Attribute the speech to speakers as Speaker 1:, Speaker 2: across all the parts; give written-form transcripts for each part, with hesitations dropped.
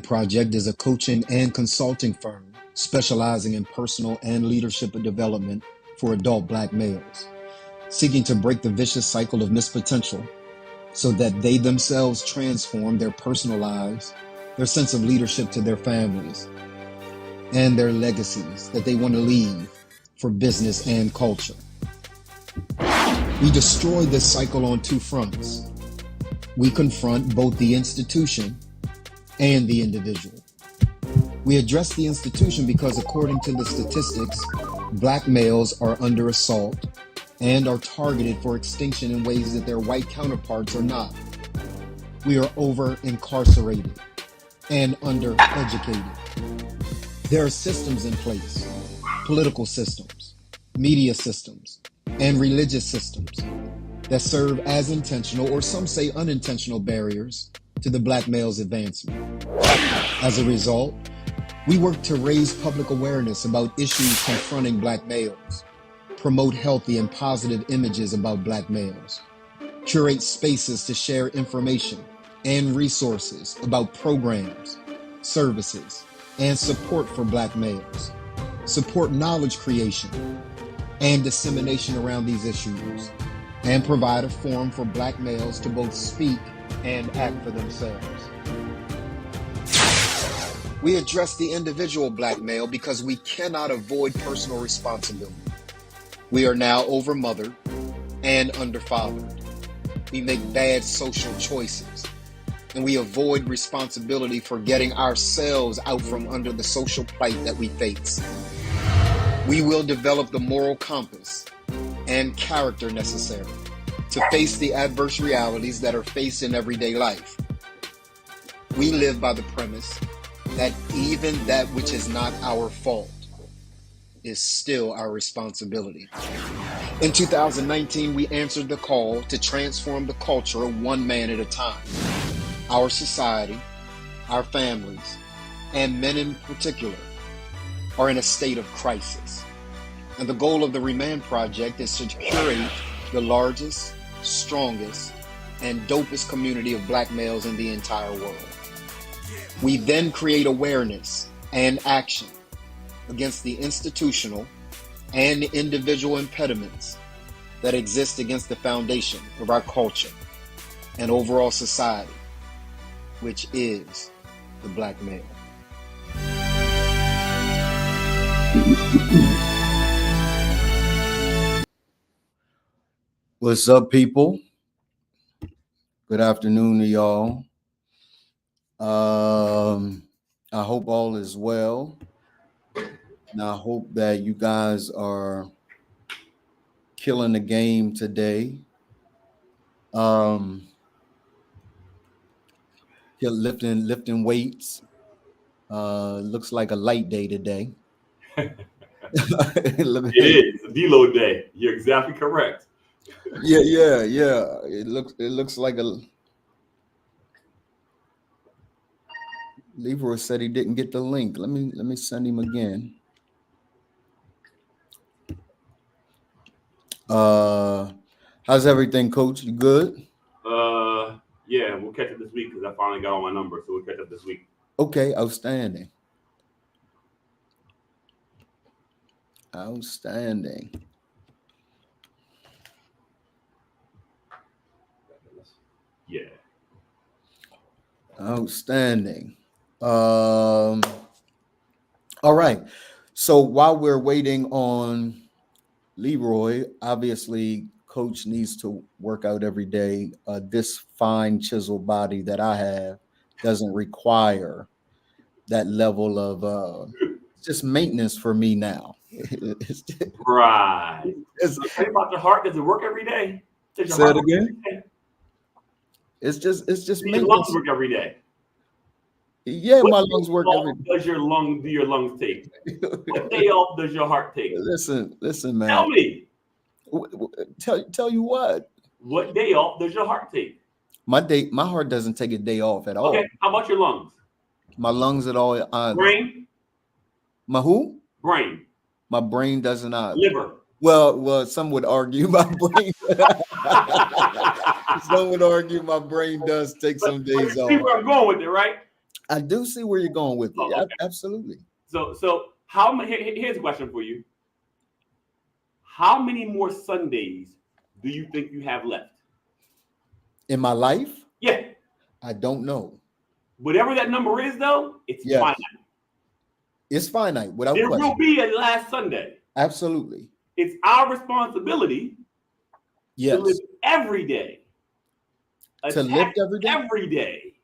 Speaker 1: Project is a coaching and consulting firm specializing in personal and leadership development for adult Black males, seeking to break the vicious cycle of missed potential so that they themselves transform their personal lives, their sense of leadership to their families, and their legacies that they want to leave for business and culture. We destroy this cycle on two fronts. We confront both the institution and the individual. We address the institution because, according to the statistics, Black males are under assault and are targeted for extinction in ways that their white counterparts are not. We are over-incarcerated and undereducated. There are systems in place, political systems, media systems, and religious systems that serve as intentional, or some say unintentional, barriers to the Black male's advancement. As a result, we work to raise public awareness about issues confronting Black males, promote healthy and positive images about Black males, curate spaces to share information and resources about programs, services, and support for Black males, support knowledge creation and dissemination around these issues, and provide a forum for Black males to both speak and act for themselves. We address the individual Black male because we cannot avoid personal responsibility. We are now overmothered and underfathered. We make bad social choices, and we avoid responsibility for getting ourselves out from under the social plight that we face. We will develop the moral compass and character necessary to face the adverse realities that are faced in everyday life. We live by the premise that even that which is not our fault is still our responsibility. In 2019, we answered the call to transform the culture one man at a time. Our society, our families, and men in particular are in a state of crisis. And the goal of the Remand Project is to curate the largest, strongest, and dopest community of Black males in the entire world. We then create awareness and action against the institutional and individual impediments that exist against the foundation of our culture and overall society, which is the Black male. What's up, people? Good afternoon to y'all. I hope all is well. And I hope that you guys are killing the game today. Lifting weights. Looks like a light day today.
Speaker 2: It is a deload day. You're exactly correct.
Speaker 1: Yeah. It looks like a. Leroy said he didn't get the link. Let me send him again. How's everything, Coach? You good?
Speaker 2: Yeah, we'll catch up this week because I finally got all my numbers, so we'll catch up this week.
Speaker 1: Okay, outstanding.
Speaker 2: Yeah.
Speaker 1: Outstanding. All right. So while we're waiting on Leroy, obviously Coach needs to work out every day. This fine chiseled body that I have doesn't require that level of just maintenance for me now.
Speaker 2: Right. Tell you about the heart. Does it work every day?
Speaker 1: Say it again. It's just
Speaker 2: maintenance.
Speaker 1: maintenance.
Speaker 2: Your lungs work every day.
Speaker 1: Yeah, my lungs work every day.
Speaker 2: Does your lungs take? What day off does your heart take?
Speaker 1: Listen, man.
Speaker 2: Tell me.
Speaker 1: Tell you what.
Speaker 2: What day off does your heart take?
Speaker 1: My heart doesn't take a day off at all.
Speaker 2: Okay. How about your lungs?
Speaker 1: My lungs at all.
Speaker 2: Brain.
Speaker 1: My who?
Speaker 2: Brain.
Speaker 1: My brain doesn't.
Speaker 2: Liver.
Speaker 1: Well, some would argue my brain. Some would argue my brain does take some days off.
Speaker 2: People are going with it, right?
Speaker 1: I do see where you're going with it.
Speaker 2: Oh, okay.
Speaker 1: Absolutely.
Speaker 2: So how many? Here's a question for you. How many more Sundays do you think you have left
Speaker 1: in my life?
Speaker 2: Yeah,
Speaker 1: I don't know.
Speaker 2: Whatever that number is, though, it's finite.
Speaker 1: It's finite without
Speaker 2: question.
Speaker 1: There
Speaker 2: will be a last Sunday.
Speaker 1: Absolutely.
Speaker 2: It's our responsibility to live every day.
Speaker 1: To live every day?
Speaker 2: Every day.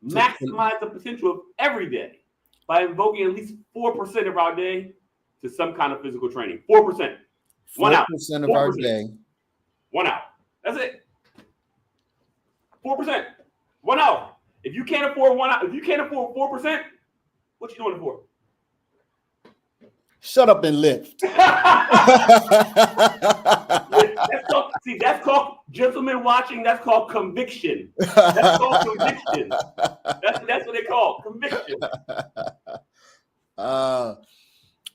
Speaker 2: Maximize the potential of every day by invoking at least 4% of our day to some kind of physical training. 4%.
Speaker 1: 4% of our day.
Speaker 2: 1 hour. That's it. 4%. 1 hour. If you can't afford 1 hour, if you can't afford 4%, what you doing it for?
Speaker 1: Shut up and lift.
Speaker 2: That's called gentlemen watching. That's called conviction. That's called conviction. That's what they call conviction.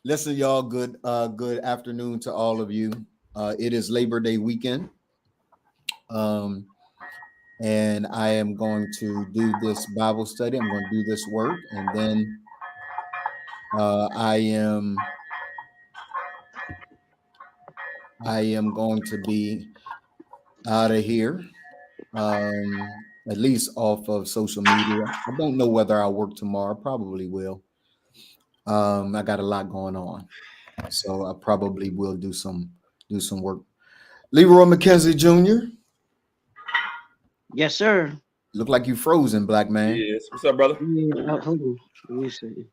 Speaker 1: Listen, y'all. Good afternoon to all of you. It is Labor Day weekend, and I am going to do this Bible study. I'm going to do this work, and then I am going to be out of here, at least off of social media. I don't know whether I'll work tomorrow. Probably will. I got a lot going on, so I probably will do some work. Leroy McKenzie Jr.
Speaker 3: Yes, sir.
Speaker 1: Look like you frozen, black man.
Speaker 2: Yes. What's up, brother?
Speaker 3: Yeah, hold on. Let me see.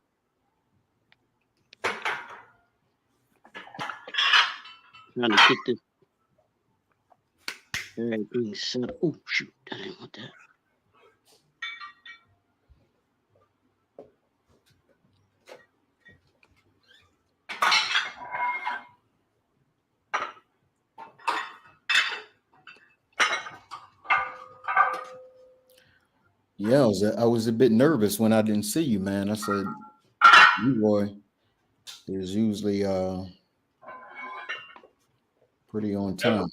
Speaker 3: Trying to get this. Everything set up. Oh shoot! I didn't want that.
Speaker 1: Yeah, I was a bit nervous when I didn't see you, man. I said, Leroy is usually pretty on time.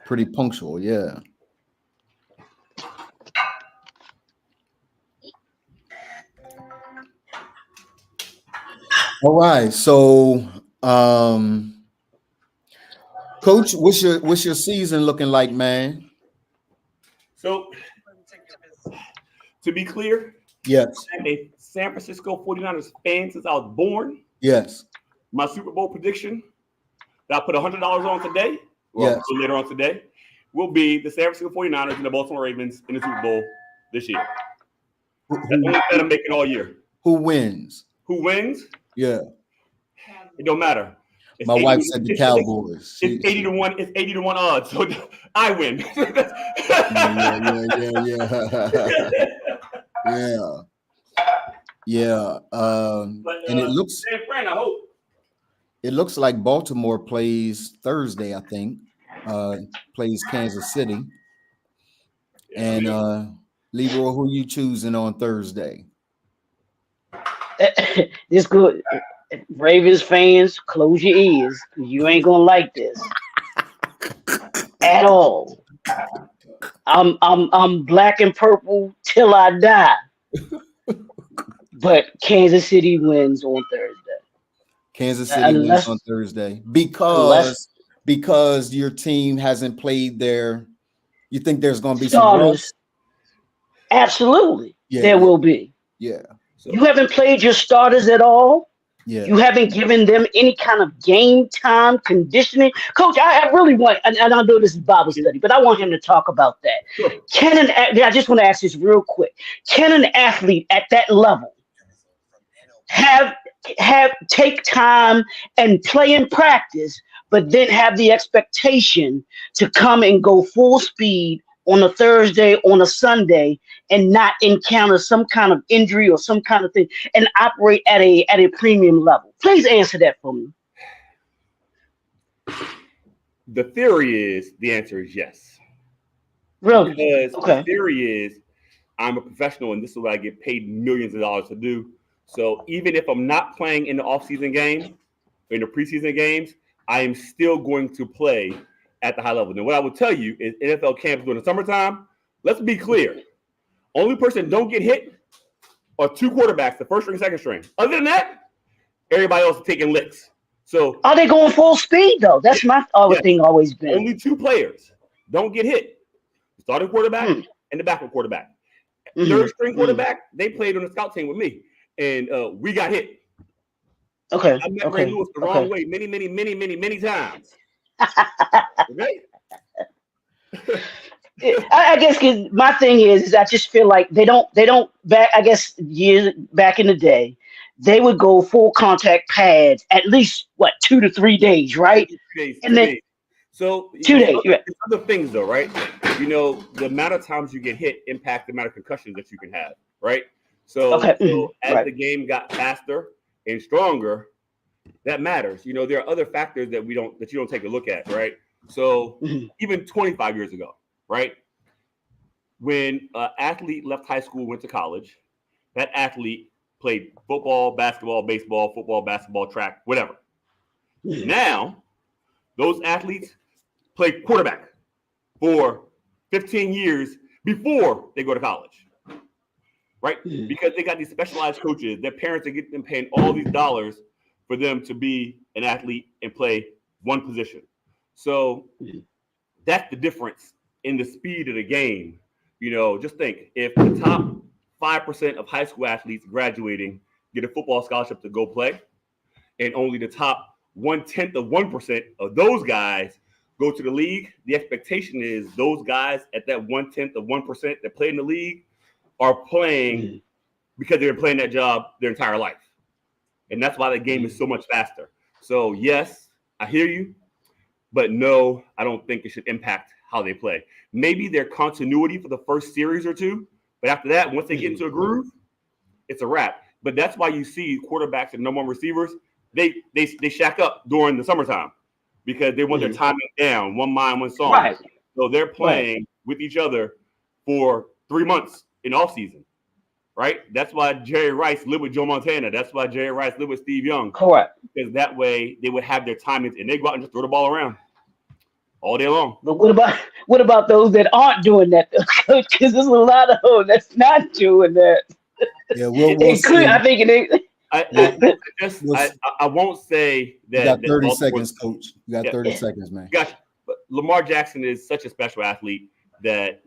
Speaker 1: Pretty punctual, yeah. All right, so Coach, what's your season looking like, man?
Speaker 2: So, to be clear,
Speaker 1: yes,
Speaker 2: I'm a San Francisco 49ers fan since I was born.
Speaker 1: Yes.
Speaker 2: My Super Bowl prediction that I put $100 on today, or later on today, will be the San Francisco 49ers and the Baltimore Ravens in the Super Bowl this year. That's the only bet I'm making all year.
Speaker 1: Who wins?
Speaker 2: Who wins?
Speaker 1: Yeah.
Speaker 2: It don't matter.
Speaker 1: It's my wife said the Cowboys.
Speaker 2: It's 80 to 1. It's 80 to 1 odds. So I win.
Speaker 1: Yeah. And it looks.
Speaker 2: Friend, I hope.
Speaker 1: It looks like Baltimore plays Thursday. I think plays Kansas City. And Leroy, who you choosing on Thursday?
Speaker 3: This good. Ravens fans, close your ears. You ain't gonna like this at all. I'm black and purple till I die. But Kansas City wins on Thursday.
Speaker 1: Kansas City wins on Thursday because your team hasn't played their. You think there's going to be
Speaker 3: starters? Some absolutely, there will be.
Speaker 1: Yeah.
Speaker 3: So. You haven't played your starters at all.
Speaker 1: Yeah.
Speaker 3: You haven't given them any kind of game time conditioning. Coach, I really want, and I know this is Bible study, but I want him to talk about that. Sure. I just want to ask this real quick. Can an athlete at that level take time and play in practice, but then have the expectation to come and go full speed on a Thursday, on a Sunday, and not encounter some kind of injury or some kind of thing and operate at a premium level? Please answer that for me.
Speaker 2: The theory is the answer is yes.
Speaker 3: Really?
Speaker 2: Because the theory is I'm a professional and this is what I get paid millions of dollars to do. So even if I'm not playing in the off-season game, or in the preseason games, I am still going to play at the high level. Now, what I will tell you is NFL camps during the summertime, let's be clear. Only person don't get hit are 2 quarterbacks, the first string, second string. Other than that, everybody else is taking licks. So
Speaker 3: are they going full speed though? That's my thing always been.
Speaker 2: Only 2 players don't get hit: the starting quarterback and the backup quarterback. Third string quarterback, they played on the scout team with me, and we got hit.
Speaker 3: Okay.
Speaker 2: I met Ray Lewis the wrong way many times. Okay.
Speaker 3: I guess my thing is I just feel like they don't back. I guess years back in the day, they would go full contact pads at least 2 to 3 days, right?
Speaker 2: 2 days.
Speaker 3: And then
Speaker 2: so
Speaker 3: 2 days.
Speaker 2: There's other things though, right? The amount of times you get hit impact the amount of concussions that you can have, right? So, as the game got faster and stronger, that matters. There are other factors that you don't take a look at, right? So even 25 years ago, right? When an athlete left high school, went to college, that athlete played football, basketball, baseball, football, basketball, track, whatever. Now, those athletes play quarterback for 15 years before they go to college, right? Because they got these specialized coaches. Their parents are getting them paying all these dollars for them to be an athlete and play one position. So that's the difference in the speed of the game. Just think, if the top 5% of high school athletes graduating get a football scholarship to go play, and only the top 0.1% of those guys go to the league, the expectation is those guys at that 0.1% that play in the league are playing because they've been playing that job their entire life. And that's why the game is so much faster. So yes, I hear you, but no, I don't think it should impact how they play. Maybe their continuity for the first series or two, but after that, once they get into a groove, it's a wrap. But that's why you see quarterbacks and number 1 receivers, they shack up during the summertime because they want their timing down, one mind, one song.
Speaker 3: Right.
Speaker 2: So they're playing with each other for 3 months in off season. Right? That's why Jerry Rice lived with Joe Montana. That's why Jerry Rice lived with Steve Young.
Speaker 3: Correct.
Speaker 2: Because that way they would have their timings and they go out and just throw the ball around all day long.
Speaker 3: But what about those that aren't doing that? Because there's a lot of them that's not doing that.
Speaker 1: Yeah, we'll see.
Speaker 3: I think
Speaker 2: I won't say that.
Speaker 1: You got 30 seconds, Coach. You got 30 seconds, man.
Speaker 2: Gotcha. But Lamar Jackson is such a special athlete that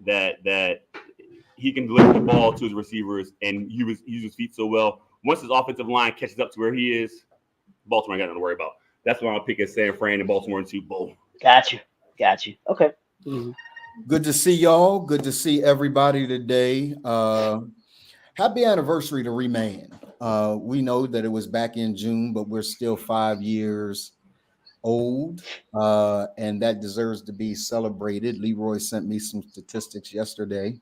Speaker 2: he can deliver the ball to his receivers and use his feet so well. Once his offensive line catches up to where he is, Baltimore ain't got nothing to worry about. That's why I'm picking San Fran and Baltimore in Super Bowl.
Speaker 3: Got you. Okay.
Speaker 1: Good to see y'all. Good to see everybody today. Happy anniversary to Remain. We know that it was back in June, but we're still 5 years old, and that deserves to be celebrated. Leroy sent me some statistics yesterday.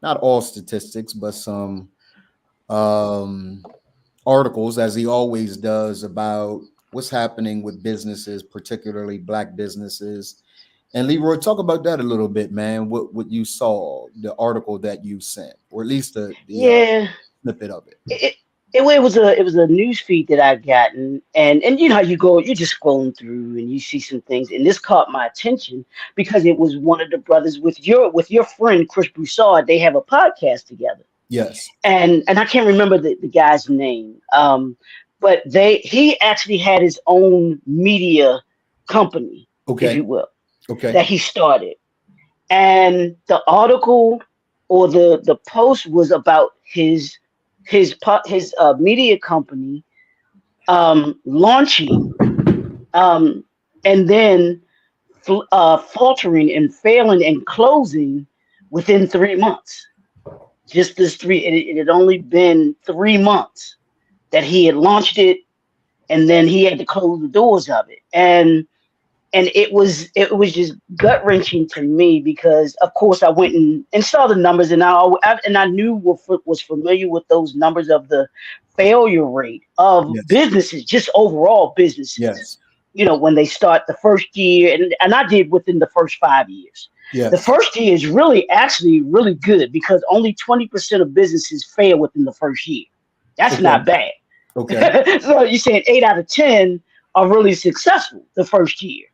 Speaker 1: Not all statistics, but some articles, as he always does, about what's happening with businesses, particularly Black businesses. And Leroy, talk about that a little bit, man. What you saw, the article that you sent, or at least the snippet of it.
Speaker 3: It was a news feed that I gotten, and you know how you're just scrolling through and you see some things, and this caught my attention because it was one of the brothers with your friend Chris Broussard. They have a podcast together.
Speaker 1: Yes. And
Speaker 3: I can't remember the guy's name. But he actually had his own media company, if you will, that he started. And the article or the post was about his media company launching and then faltering and failing and closing within 3 months. Just it had only been 3 months that he had launched it, and then he had to close the doors of it. And it was just gut-wrenching to me because, of course, I went and saw the numbers, and I knew was familiar with those numbers of the failure rate of businesses, just overall businesses.
Speaker 1: Yes.
Speaker 3: You know, when they start the first year, and I did within the first 5 years. Yes. The first year is actually really good because only 20% of businesses fail within the first year. That's not bad. Okay. So you're saying 8 out of 10 are really successful the first year.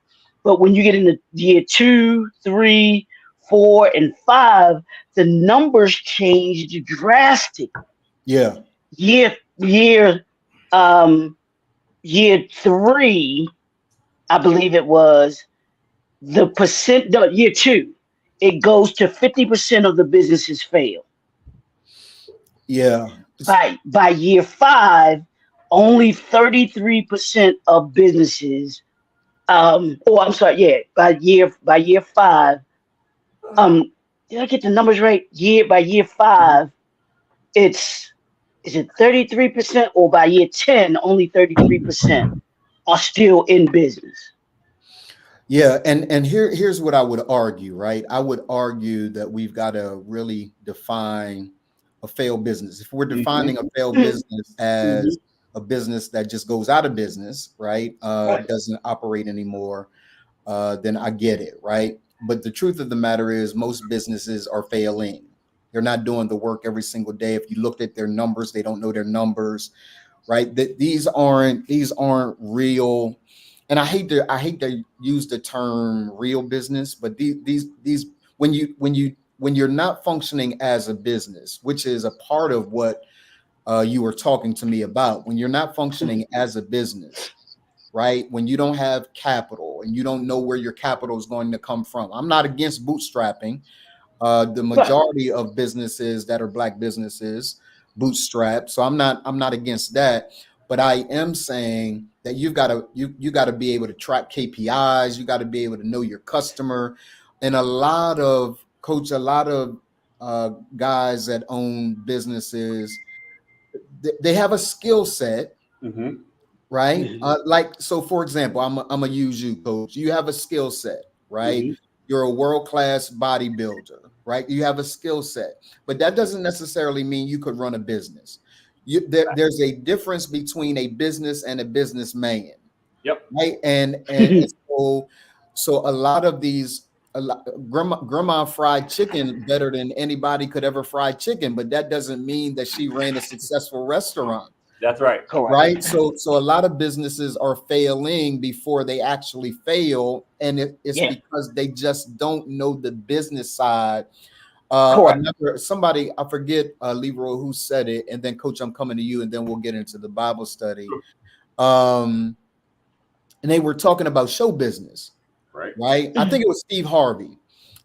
Speaker 3: But when you get into year 2, 3, 4, and 5, the numbers changed drastically.
Speaker 1: Yeah.
Speaker 3: Year year 3, I believe it was the percent. No, year 2, it goes to 50% of the businesses fail.
Speaker 1: Yeah.
Speaker 3: By year 5, only 33% of businesses. Oh, I'm sorry. Yeah, by year 5. Did I get the numbers right? By year 5, it's is it 33%, or by year 10, only 33% are still in business.
Speaker 1: Yeah, and here's what I would argue, right? I would argue that we've got to really define a failed business. If we're defining a failed business as a business that just goes out of business, right?
Speaker 3: Right.
Speaker 1: Doesn't operate anymore, then I get it, right? But the truth of the matter is most businesses are failing. They're not doing the work every single day. If you looked at their numbers, they don't know their numbers, right? That these aren't real. And I hate to use the term real business, but these when you're not functioning as a business, which is a part of what you were talking to me about, when you're not functioning as a business, right? When you don't have capital and you don't know where your capital is going to come from. I'm not against bootstrapping. The majority of businesses that are Black businesses bootstrap, so I'm not against that. But I am saying that you got to be able to track KPIs. You got to be able to know your customer, and a lot of guys that own businesses, they have a skill set, right? Like, so for example, I'm gonna use you, coach. You have a skill set, right? You're a world-class bodybuilder, right? You have a skill set, but that doesn't necessarily mean you could run a business. There's a difference between a business and a businessman.
Speaker 2: Yep.
Speaker 1: Right. And so a lot of these, grandma fried chicken better than anybody could ever fry chicken, but that doesn't mean that she ran a successful restaurant.
Speaker 2: That's right.
Speaker 3: Correct.
Speaker 1: Right. So a lot of businesses are failing before they actually fail. And it's because they just don't know the business side. Somebody, I forget, Leroy, who said it, and then Coach, I'm coming to you, and then we'll get into the Bible study. And they were talking about show business, right? I think it was Steve Harvey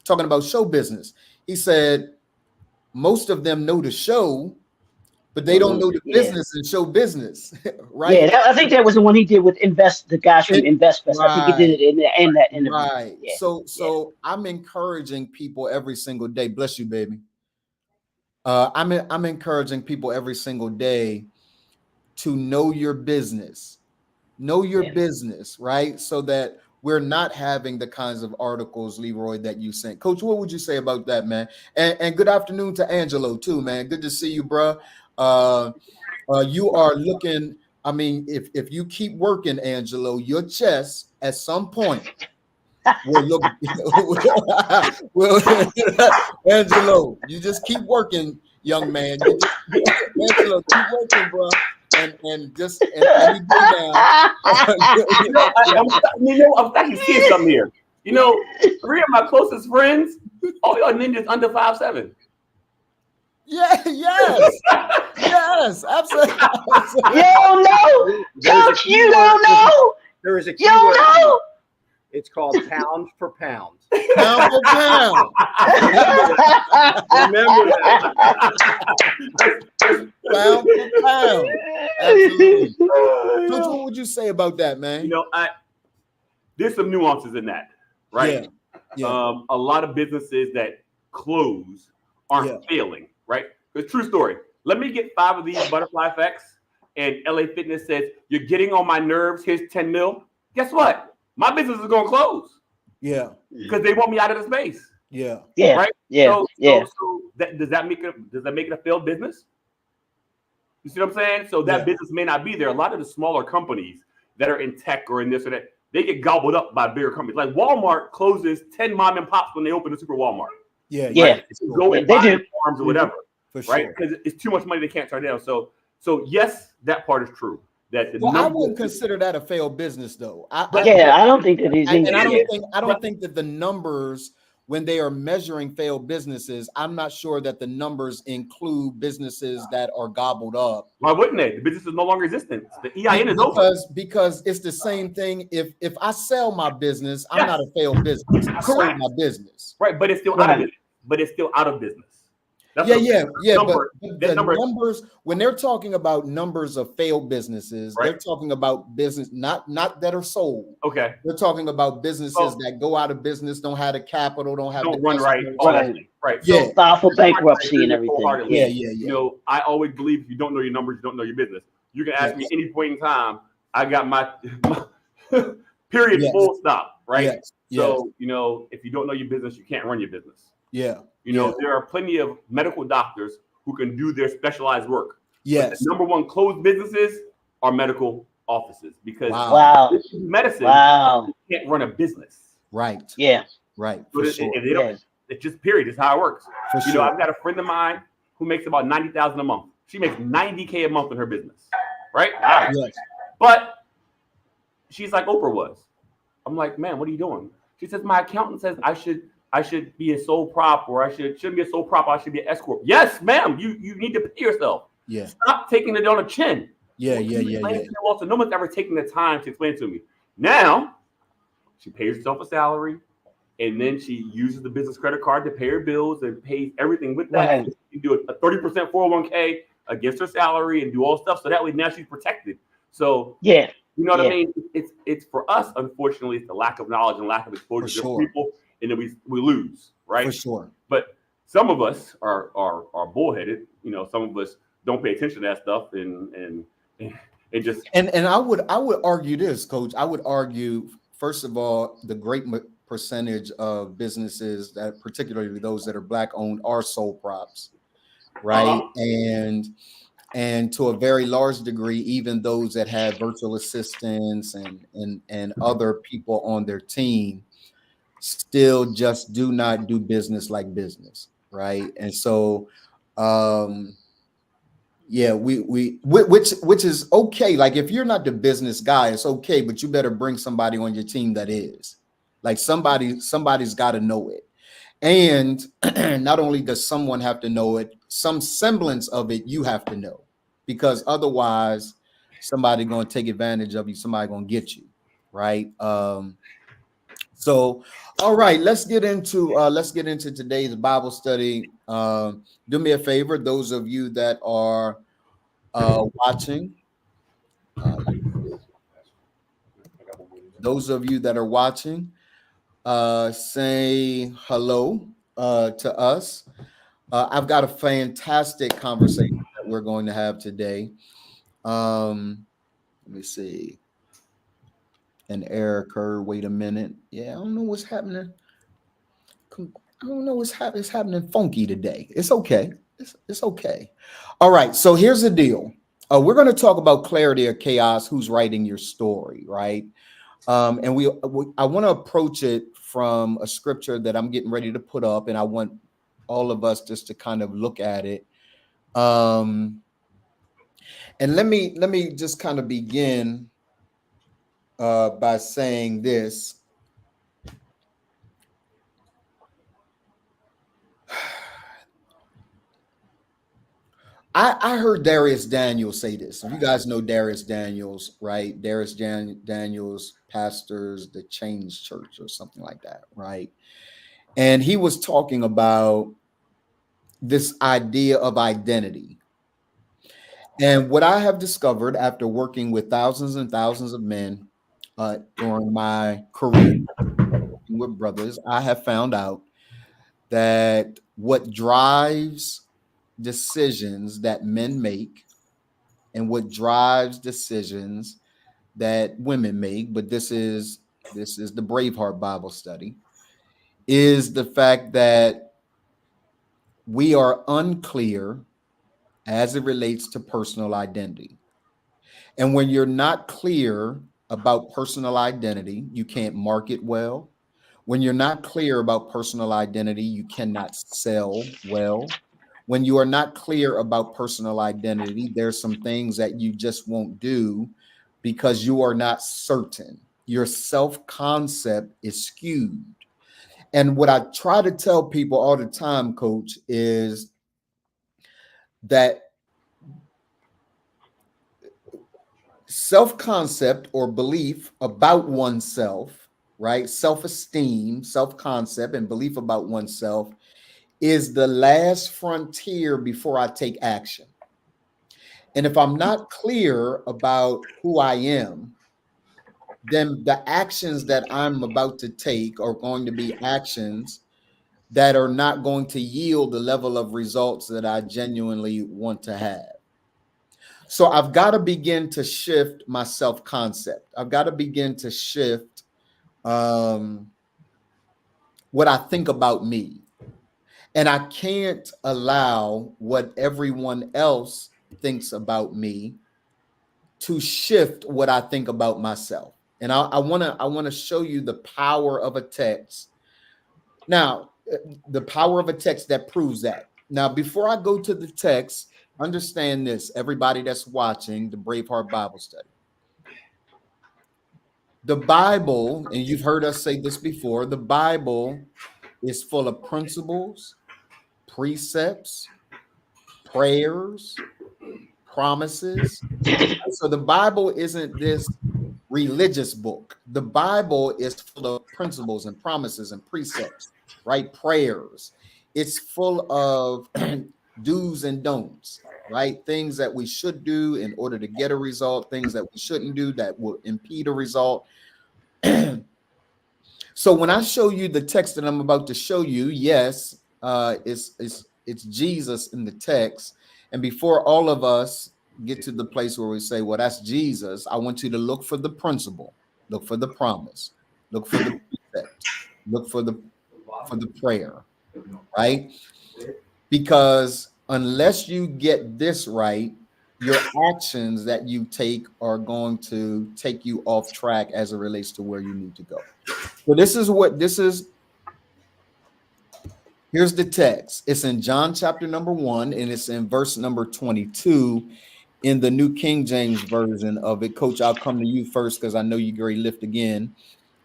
Speaker 1: talking about show business. He said most of them know the show, but they don't know the business and show business, right?
Speaker 3: Yeah, I think that was the one he did with the guys from InvestFest.
Speaker 1: Right,
Speaker 3: I think he did it in that interview.
Speaker 1: Right. Yeah. So I'm encouraging people every single day. Bless you, baby. I'm encouraging people every single day to know your business. Know your business, right? So that we're not having the kinds of articles, Leroy, that you sent. Coach, what would you say about that, man? And good afternoon to Angelo too, man. Good to see you, bro. You are looking, I mean, if you keep working, Angelo, your chest at some point will look Angelo, you just keep working, young man. Angelo, keep working, bro. And just and you do now.
Speaker 2: I'm starting to see something here. 3 of my closest friends, all y'all ninjas under 5'7".
Speaker 1: Yeah, yes, absolutely.
Speaker 3: You don't know, Coach. You don't know.
Speaker 4: There is a
Speaker 3: You don't know.
Speaker 4: It's called pound for pound.
Speaker 1: Pound for pound.
Speaker 4: Remember that.
Speaker 1: Pound for pound. Absolutely. Coach, what would you say about that, man?
Speaker 2: There's some nuances in that, right?
Speaker 1: Yeah.
Speaker 2: A lot of businesses that close aren't failing, right? Because true story. Let me get 5 of these butterfly effects, and LA Fitness says, you're getting on my nerves, here's 10 mil. Guess what? My business is going to close.
Speaker 1: Yeah.
Speaker 2: Because they want me out of the space.
Speaker 1: Yeah.
Speaker 2: Right?
Speaker 3: Yeah.
Speaker 2: So does that make it a failed business? You see what I'm saying? So that business may not be there. A lot of the smaller companies that are in tech or in this or that, they get gobbled up by bigger companies. Like Walmart closes 10 mom and pops when they open the Super Walmart.
Speaker 3: Yeah.
Speaker 2: Go and buy farms or whatever.
Speaker 1: For sure.
Speaker 2: Right? Because it's too much money they can't turn down. So yes, that part is true.
Speaker 1: I wouldn't consider that a failed business, though.
Speaker 3: I don't think that is.
Speaker 1: And I don't think that the numbers
Speaker 5: when they are measuring failed businesses, I'm not sure that the numbers include businesses that are gobbled up.
Speaker 2: Why wouldn't they? The business is no longer existent. The EIN is over.
Speaker 5: Because it's the same thing. If I sell my business, I'm
Speaker 2: Yes.
Speaker 5: not a failed business. I sold
Speaker 2: Correct.
Speaker 5: my business.
Speaker 2: Right, but it's still out of business. But it's still out of business. That's
Speaker 5: Yeah.
Speaker 2: number,
Speaker 5: But
Speaker 2: that
Speaker 5: the
Speaker 2: number,
Speaker 5: numbers, when they're talking about numbers of failed businesses,
Speaker 2: Right.
Speaker 5: they're talking about business not that are sold.
Speaker 2: okay.
Speaker 5: They're talking about businesses that go out of business, don't have the capital, don't have
Speaker 2: Don't
Speaker 5: the
Speaker 2: run right.
Speaker 5: customers.
Speaker 2: All that
Speaker 3: Right.
Speaker 2: thing. Right.
Speaker 5: Yeah.
Speaker 2: So
Speaker 3: File for
Speaker 2: I agree
Speaker 3: bankruptcy
Speaker 2: with
Speaker 3: and
Speaker 2: you
Speaker 3: everything.
Speaker 2: wholeheartedly.
Speaker 3: Yeah.
Speaker 5: Yeah.
Speaker 2: You know, I always believe if you don't know your numbers, you don't know your business. You can ask me
Speaker 5: Yes.
Speaker 2: any point in time. I got my period,
Speaker 5: Yes.
Speaker 2: full stop. Right.
Speaker 5: Yes.
Speaker 2: So, you know, if you don't know your business, you can't run your business.
Speaker 5: Yeah.
Speaker 2: You know, there are plenty of medical doctors who can do their specialized work.
Speaker 5: Yes.
Speaker 2: The number one closed businesses are medical offices because
Speaker 3: Wow.
Speaker 2: medicine
Speaker 3: Wow.
Speaker 2: can't run a business.
Speaker 5: Right.
Speaker 3: Yeah.
Speaker 5: Right.
Speaker 2: So
Speaker 5: For
Speaker 2: it,
Speaker 5: sure.
Speaker 2: and they don't,
Speaker 3: Yeah.
Speaker 2: it's just period. It's how it works.
Speaker 5: For
Speaker 2: You know,
Speaker 5: sure.
Speaker 2: I've got a friend of mine who makes about $90,000 a month. She makes $90K a month in her business, right?
Speaker 5: Yes.
Speaker 2: But she's like Oprah was. I'm like, man, what are you doing? She says, my accountant says I should be a sole prop, or shouldn't be a sole prop. I should be an S corp. Yes, ma'am. You need to pay yourself.
Speaker 5: Yeah.
Speaker 2: Stop taking it on the chin.
Speaker 5: Yeah.
Speaker 2: Also, no one's ever taken the time to explain it to me. Now, she pays herself a salary, and then she uses the business credit card to pay her bills and pays everything with that.
Speaker 3: Right.
Speaker 2: You do a 30% 401k against her salary and do all stuff. So that way now she's protected. So
Speaker 3: Yeah.
Speaker 2: you know what I
Speaker 3: Yeah.
Speaker 2: mean? It's for us, unfortunately, it's the lack of knowledge and lack of exposure
Speaker 5: For
Speaker 2: to
Speaker 5: sure.
Speaker 2: people, and then we lose, right?
Speaker 5: For sure.
Speaker 2: But some of us are bullheaded. You know, some of us don't pay attention to that stuff and just
Speaker 5: And I would argue this, Coach. I would argue, first of all, the great percentage of businesses, that particularly those that are Black owned, are sole props, right? And to a very large degree, even those that have virtual assistants and other people on their team still just do not do business like business, right? And so yeah, which is okay. Like, if you're not the business guy, it's okay, but you better bring somebody on your team that is. Like, somebody's got to know it. And not only does someone have to know it, some semblance of it you have to know, because otherwise somebody going to take advantage of you, somebody going to get you, right? So, all right, let's get into today's Bible study. Do me a favor, those of you that are watching, say hello to us. I've got a fantastic conversation that we're going to have today. Let me see. An error occurred. Wait a minute. Yeah, I don't know what's happening. I don't know what's happening. It's happening funky today. It's okay. It's okay. All right. So here's the deal. We're going to talk about clarity or chaos. Who's writing your story, right? And I want to approach it from a scripture that I'm getting ready to put up, and I want all of us just to kind of look at it. And let me just kind of begin by saying this. I heard Darius Daniels say this. You guys know Darius Daniels, right? Darius Daniels pastors the Change Church or something like that, right? And he was talking about this idea of identity. And what I have discovered after working with thousands and thousands of men during my career with brothers, I have found out that what drives decisions that men make and what drives decisions that women make, but this is the Braveheart Bible study, is the fact that we are unclear as it relates to personal identity. And when you're not clear about personal identity, you can't market well. When you're not clear about personal identity, you cannot sell well. When you are not clear about personal identity, there's some things that you just won't do because you are not certain. Your self-concept is skewed. And what I try to tell people all the time, Coach, is that self-concept or belief about oneself, right? Self-esteem, self-concept, and belief about oneself is the last frontier before I take action. And if I'm not clear about who I am, then the actions that I'm about to take are going to be actions that are not going to yield the level of results that I genuinely want to have. So I've got to begin to shift my self-concept. I've got to begin to shift what I think about me. And I can't allow what everyone else thinks about me to shift what I think about myself. And I want to show you the power of a text. Now, the power of a text that proves that. Now, before I go to the text, understand this, everybody that's watching the Braveheart Bible study. The Bible, and you've heard us say this before, the Bible is full of principles, precepts, prayers, promises. So the Bible isn't this religious book. The Bible is full of principles and promises and precepts, right? Prayers. It's full of do's and don'ts, right? Things that we should do in order to get a result, things that we shouldn't do that will impede a result. So when I show you the text that I'm about to show you, yes, it's Jesus in the text. And before all of us get to the place where we say, well, that's Jesus, I want you to look for the principle, look for the promise, look for the precept, look for the prayer, right? Because unless you get this right, your actions that you take are going to take you off track as it relates to where you need to go. So here's the text. It's in John chapter number 1, and it's in verse number 22 in the New King James version of it. Coach, I'll come to you first because I know you great lift again.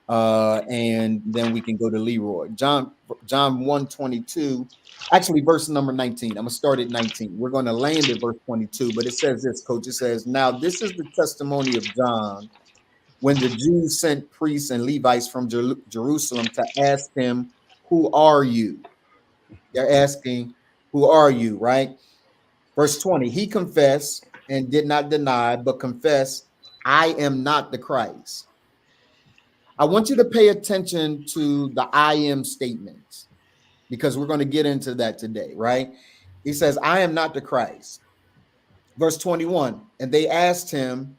Speaker 5: And then we can go to Leroy. John 1:22, actually verse number 19. I'm gonna start at 19. We're going to land at verse 22, but it says this, Coach. It says, now this is the testimony of John when the Jews sent priests and Levites from Jerusalem to ask him, who are you? They're asking, who are you, right? Verse 20, he confessed and did not deny, but confessed, I am not the Christ. I want you to pay attention to the I am statements because we're going to get into that today, right? He says, I am not the Christ. Verse 21, and they asked him,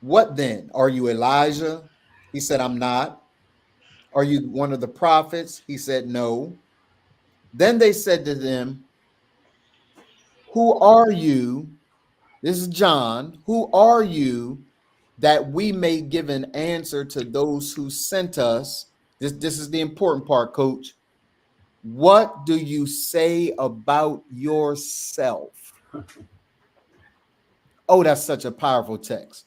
Speaker 5: what then? Are you Elijah? He said, I'm not. Are you one of the prophets? He said, no. Then they said to them, who are you? This is John. Who are you that we may give an answer to those who sent us? This is the important part, Coach. What do you say about yourself? Oh, that's such a powerful text.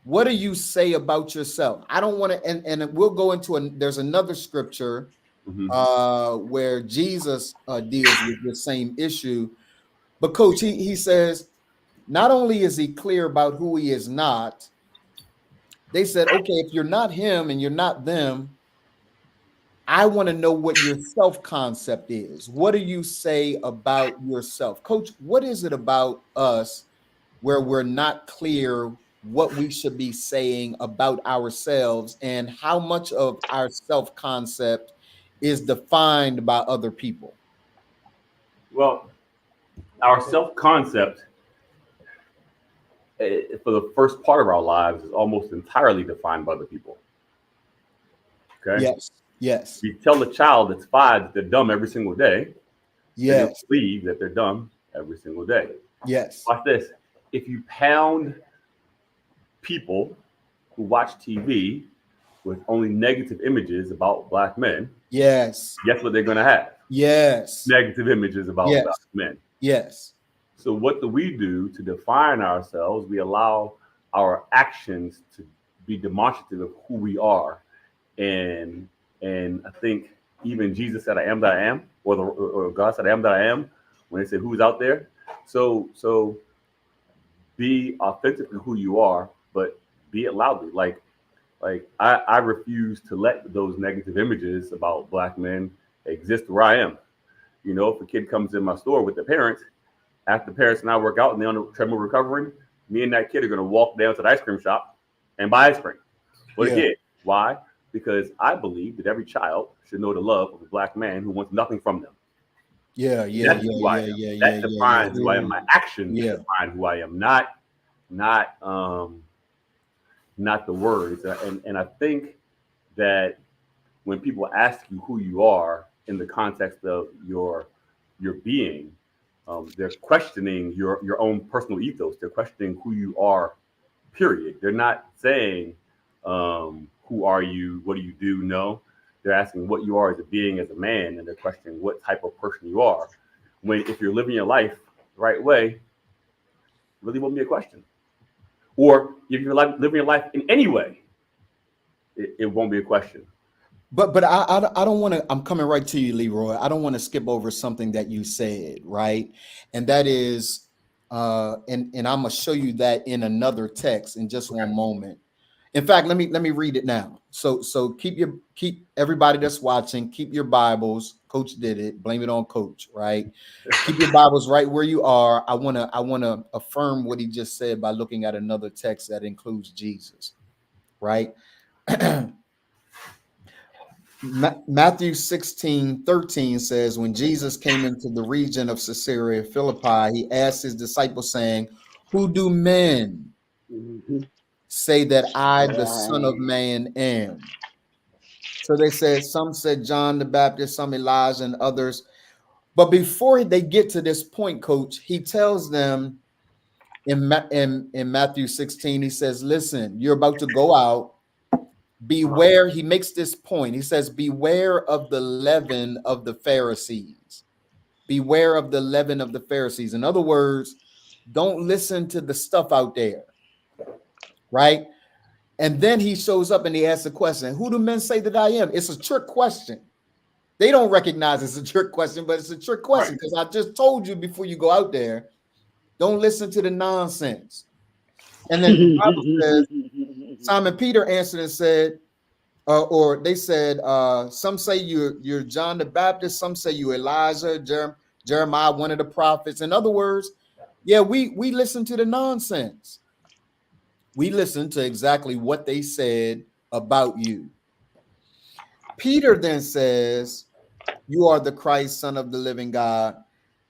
Speaker 5: What do you say about yourself? I don't want to, and we'll go into there's another scripture where Jesus deals with the same issue. But Coach, he says, not only is he clear about who he is not, they said, okay, if you're not him and you're not them, I want to know what your self-concept is. What do you say about yourself? Coach, what is it about us where we're not clear what we should be saying about ourselves and how much of our self-concept is defined by other people?
Speaker 2: Well, our self-concept for the first part of our lives is almost entirely defined by other people. Okay.
Speaker 5: Yes.
Speaker 2: You tell a child that's 5 that they're dumb every single day.
Speaker 5: Yes.
Speaker 2: They believe that they're dumb every single day.
Speaker 5: Yes.
Speaker 2: Watch this. If you pound people who watch TV with only negative images about black men,
Speaker 5: yes,
Speaker 2: guess what they're going to have?
Speaker 5: Yes.
Speaker 2: Negative images about black men.
Speaker 5: Yes. So
Speaker 2: what do we do to define ourselves? We allow our actions to be demonstrative of who we are. And I think even Jesus said, "I am that I am," or God said, "I am that I am." When they say who's out there, so be authentically who you are, but be it loudly. Like I refuse to let those negative images about black men exist where I am. You know, if a kid comes in my store with their parents, after the parents and I work out and they're on the treadmill recovering, me and that kid are going to walk down to the ice cream shop and buy ice cream for the kid. Why? Because I believe that every child should know the love of a black man who wants nothing from them. That defines who I am. My actions define who I am, not the words. And I think that when people ask you who you are in the context of your being, they're questioning your own personal ethos. They're questioning who you are, period. They're not saying, who are you? What do you do? No, they're asking what you are as a being, as a man, and they're questioning what type of person you are. If you're living your life the right way, really won't be a question. Or if you're living your life in any way, it won't be a question.
Speaker 5: But I don't want to. I'm coming right to you, Leroy. I don't want to skip over something that you said, right? And that is, and I'm gonna show you that in another text in just one moment. In fact, let me read it now. So keep everybody that's watching, keep your Bibles. Coach did it. Blame it on Coach, right? Keep your Bibles right where you are. I wanna affirm what he just said by looking at another text that includes Jesus, right? Matthew 16:13 says, when Jesus came into the region of Caesarea Philippi, he asked his disciples, saying, "Who do men say that I, the Son of Man, am?" So they said, some said John the Baptist, some Elijah, and others. But before they get to this point, Coach, he tells them in Matthew 16, he says, listen, you're about to go out. Beware. He makes this point. He says, beware of the leaven of the Pharisees. Beware of the leaven of the Pharisees. In other words, don't listen to the stuff out there. Right? And then he shows up and he asks the question, who do men say that I am? It's a trick question. They don't recognize it's a trick question, but it's a trick question because I just told you before you go out there, don't listen to the nonsense. And then the Bible says, Simon Peter answered and said, or they said, some say you're John the Baptist, some say you Elijah, Jeremiah, one of the prophets. In other words, yeah, we listen to the nonsense. We listen to exactly what they said about you. Peter then says, you are the Christ, Son of the living God.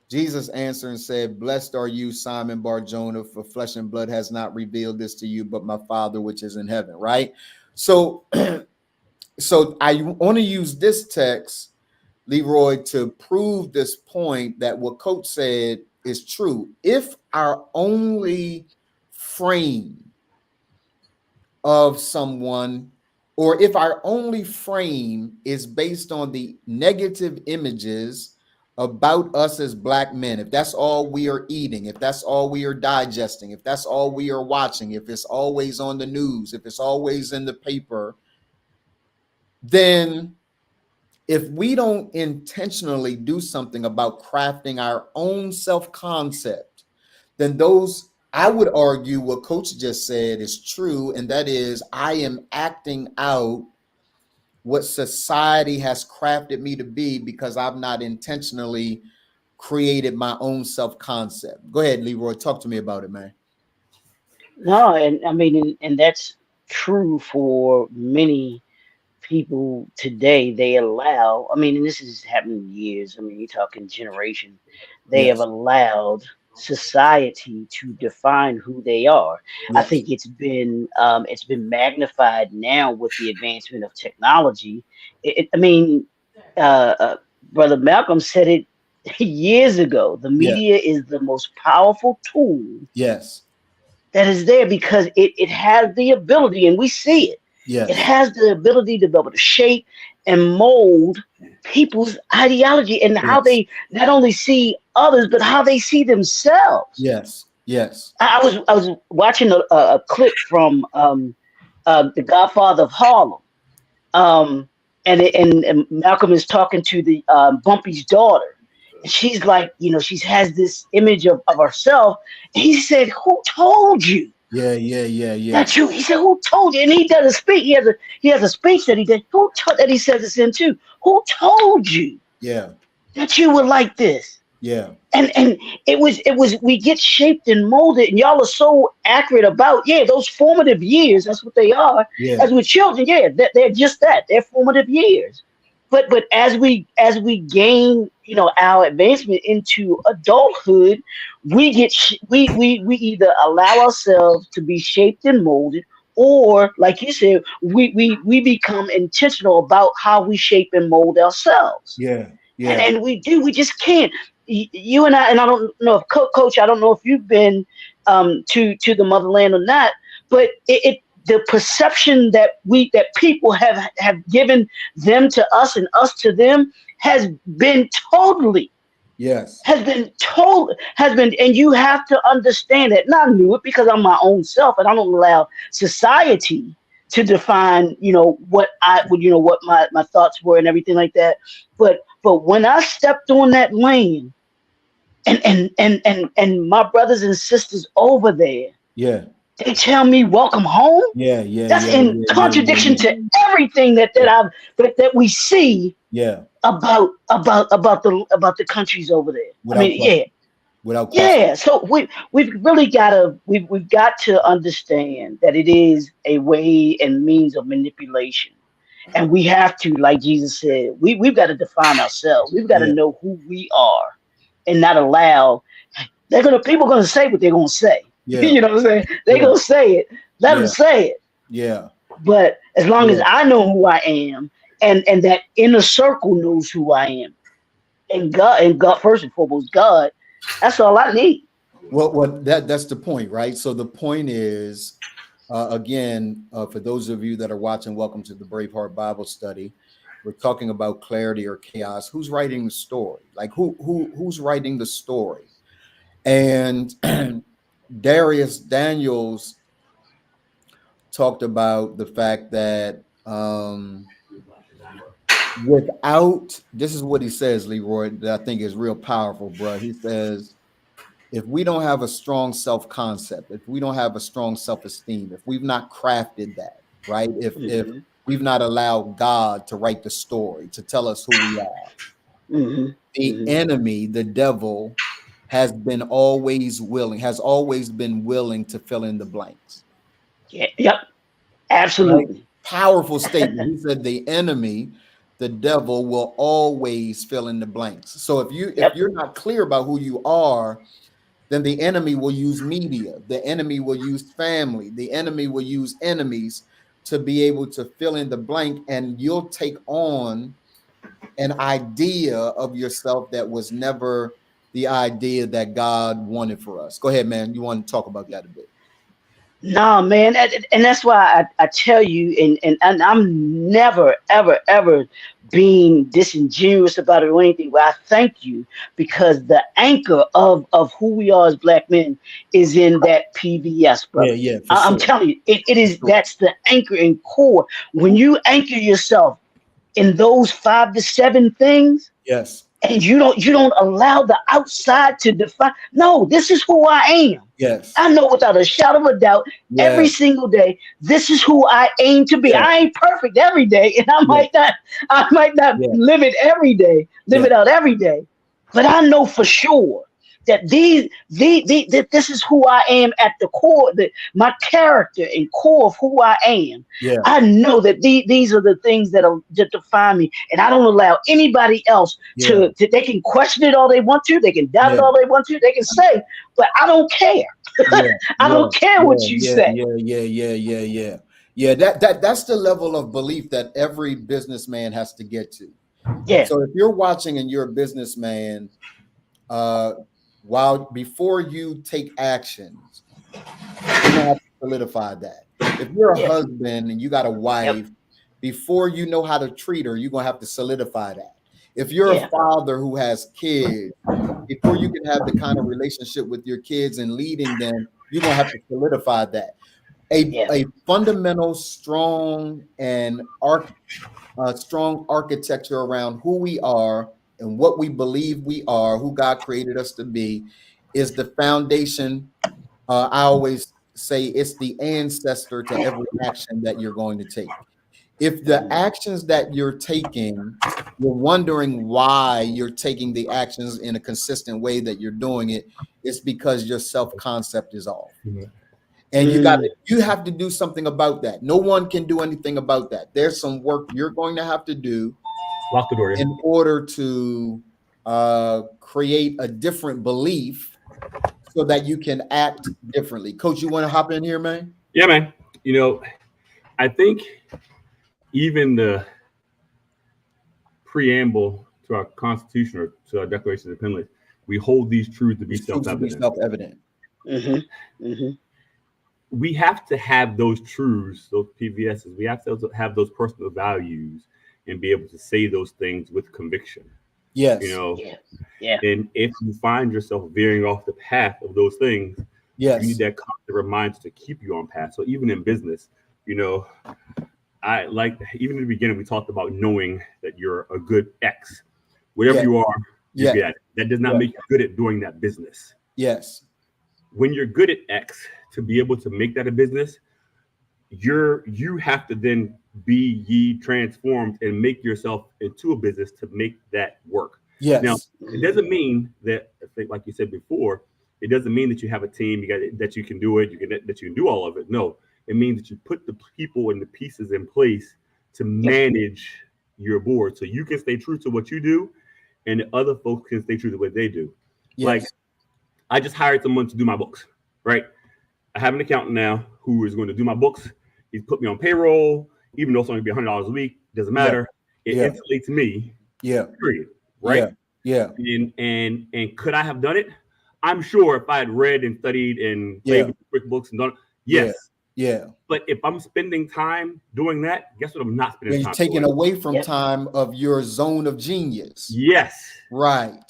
Speaker 5: Jesus answered and said, blessed are you, Simon Bar-Jonah, for flesh and blood has not revealed this to you, but my Father which is in heaven, right? So I want to use this text, Leroy, to prove this point that what Coach said is true. If our only frame of someone, or if our only frame is based on the negative images about us as black men, if that's all we are eating, if that's all we are digesting, if that's all we are watching, if it's always on the news, if it's always in the paper, then if we don't intentionally do something about crafting our own self-concept, then those, I would argue what Coach just said is true, and that is I am acting out what society has crafted me to be because I've not intentionally created my own self-concept. Go ahead, Leroy, talk to me about it, man.
Speaker 3: No, and I mean, and that's true for many people today. They allow, I mean, and this has happened years. I mean, you're talking generation. They have allowed society to define who they are. I think it's been magnified now with the advancement of technology. Brother Malcolm said it years ago. The media is the most powerful tool.
Speaker 5: Yes.
Speaker 3: That is there because it has the ability, and we see it. Yes. It has the ability to be able to shape and mold people's ideology and how they not only see others, but how they see themselves.
Speaker 5: Yes, yes.
Speaker 3: I was watching a clip from The Godfather of Harlem, and Malcolm is talking to the Bumpy's daughter, and she's like, she has this image of herself. And he said, "Who told you
Speaker 5: Yeah.
Speaker 3: that you?" He said, "Who told you?" And he does a speech. He has a speech that he did. Who told that he says this in too? Who told you
Speaker 5: Yeah.
Speaker 3: that you were like this?
Speaker 5: Yeah.
Speaker 3: And it was we get shaped and molded, and y'all are so accurate about those formative years. That's what they are.
Speaker 5: Yeah.
Speaker 3: As with children, they're just that. They're formative years. But as we gain our advancement into adulthood, we either allow ourselves to be shaped and molded, or like you said, we become intentional about how we shape and mold ourselves.
Speaker 5: Yeah.
Speaker 3: And we just can't. You and I don't know if Coach, I don't know if you've been to the motherland or not, but the perception that people have given them to us and us to them has been totally.
Speaker 5: Yes.
Speaker 3: Has been, and you have to understand that. And I knew it because I'm my own self, and I don't allow society to define, what my thoughts were and everything like that. But when I stepped on that lane, and my brothers and sisters over there,
Speaker 5: Yeah.
Speaker 3: they tell me welcome home.
Speaker 5: Yeah.
Speaker 3: That's in contradiction to everything that we see.
Speaker 5: Yeah.
Speaker 3: About the countries over there.
Speaker 5: Without question.
Speaker 3: Yeah. So we've really we've got to understand that it is a way and means of manipulation. And we have to, like Jesus said, we've got to define ourselves. We've got to know who we are and not allow people are gonna say what they're gonna say.
Speaker 5: Yeah.
Speaker 3: You know what I'm saying? They're gonna say it. Let them say it.
Speaker 5: Yeah.
Speaker 3: But as long as I know who I am, and that inner circle knows who I am, and God first and foremost, God, that's all I need.
Speaker 5: Well, that's the point, right? So the point is, again, for those of you that are watching, welcome to the Braveheart Bible Study. We're talking about clarity or chaos. Who's writing the story? Like who's writing the story? And Darius Daniels talked about the fact that without, this is what he says, Leroy, that I think is real powerful, bro. He says, if we don't have a strong self-concept, if we don't have a strong self-esteem, if we've not crafted that, right? If we've not allowed God to write the story, to tell us who we are, the enemy, the devil, has always been willing to fill in the blanks.
Speaker 3: Yeah, yep, absolutely.
Speaker 5: Right? Powerful statement. He said the enemy, the devil, will always fill in the blanks. So if you're not clear about who you are, then the enemy will use media, the enemy will use family, the enemy will use enemies to be able to fill in the blank, and you'll take on an idea of yourself that was never the idea that God wanted for us. Go ahead, man. You want to talk about that a bit?
Speaker 3: No, man, and that's why I tell you, and I'm never, ever, ever being disingenuous about it or anything, but I thank you because the anchor of who we are as Black men is in that PBS, bro.
Speaker 5: Yeah,
Speaker 3: I'm telling you, it is. That's the anchor and core. When you anchor yourself in those 5 to 7 things,
Speaker 5: yes,
Speaker 3: and you don't allow the outside to define. No, this is who I am.
Speaker 5: Yes,
Speaker 3: I know without a shadow of a doubt, every single day, this is who I aim to be.
Speaker 5: Yeah.
Speaker 3: I ain't perfect every day, and I might not live it every day, it out every day, but I know for sure that this is who I am at the core, that my character and core of who I am.
Speaker 5: Yeah.
Speaker 3: I know that these are the things that define me, and I don't allow anybody else to. They can question it all they want to, they can doubt it all they want to, they can say, but I don't care. I don't care what you say.
Speaker 5: Yeah. That's the level of belief that every businessman has to get to.
Speaker 3: Yeah.
Speaker 5: So if you're watching and you're a businessman, before you take actions, you have to solidify that. If you're a husband and you got a wife, before you know how to treat her, you're gonna have to solidify that. If you're a father who has kids, before you can have the kind of relationship with your kids and leading them, you're gonna have to solidify that. a fundamental, strong strong architecture around who we are and what we believe we are, who God created us to be, is the foundation. I always say it's the ancestor to every action that you're going to take. If the actions that you're taking, you're wondering why you're taking the actions in a consistent way that you're doing it, it's because your self-concept is off. And you have to do something about that. No one can do anything about that. There's some work you're going to have to do
Speaker 2: Lock the door, yeah.
Speaker 5: in order to create a different belief so that you can act differently. Coach, you want to hop in here, man?
Speaker 2: Yeah, man. You know, I think even the preamble to our Constitution or to our Declaration of Independence, we hold these truths to be self-evident. We have to have those truths, those PVSs. We have to have those personal values and be able to say those things with conviction.
Speaker 5: Yes.
Speaker 2: You know,
Speaker 3: Yeah.
Speaker 2: and if you find yourself veering off the path of those things,
Speaker 5: Yes.
Speaker 2: you need that constant reminder to keep you on path. So even in business, you know, I like, even in the beginning, we talked about knowing that you're a good X. Whatever you are, you're good at it. That does not make you good at doing that business.
Speaker 5: Yes.
Speaker 2: When you're good at X, to be able to make that a business, you have to then be ye transformed and make yourself into a business to make that work.
Speaker 5: Yes.
Speaker 2: Now, it doesn't mean that, like you said before, it doesn't mean that you have a team, that you can do it, that you can do all of it. No, it means that you put the people and the pieces in place to manage your board, so you can stay true to what you do, and the other folks can stay true to what they do.
Speaker 5: Yes.
Speaker 2: Like, I just hired someone to do my books, right? I have an accountant now who is going to do my books. He's put me on payroll, even though it's only be $100 a week. Doesn't matter. It insulates me.
Speaker 5: Yeah.
Speaker 2: Period. Right.
Speaker 5: Yeah.
Speaker 2: And could I have done it? I'm sure if I had read and studied and played with QuickBooks and done it, yes.
Speaker 5: Yeah.
Speaker 2: But if I'm spending time doing that, guess what? I'm not spending time.
Speaker 5: You're taking away from time of your zone of genius.
Speaker 2: Yes.
Speaker 5: Right.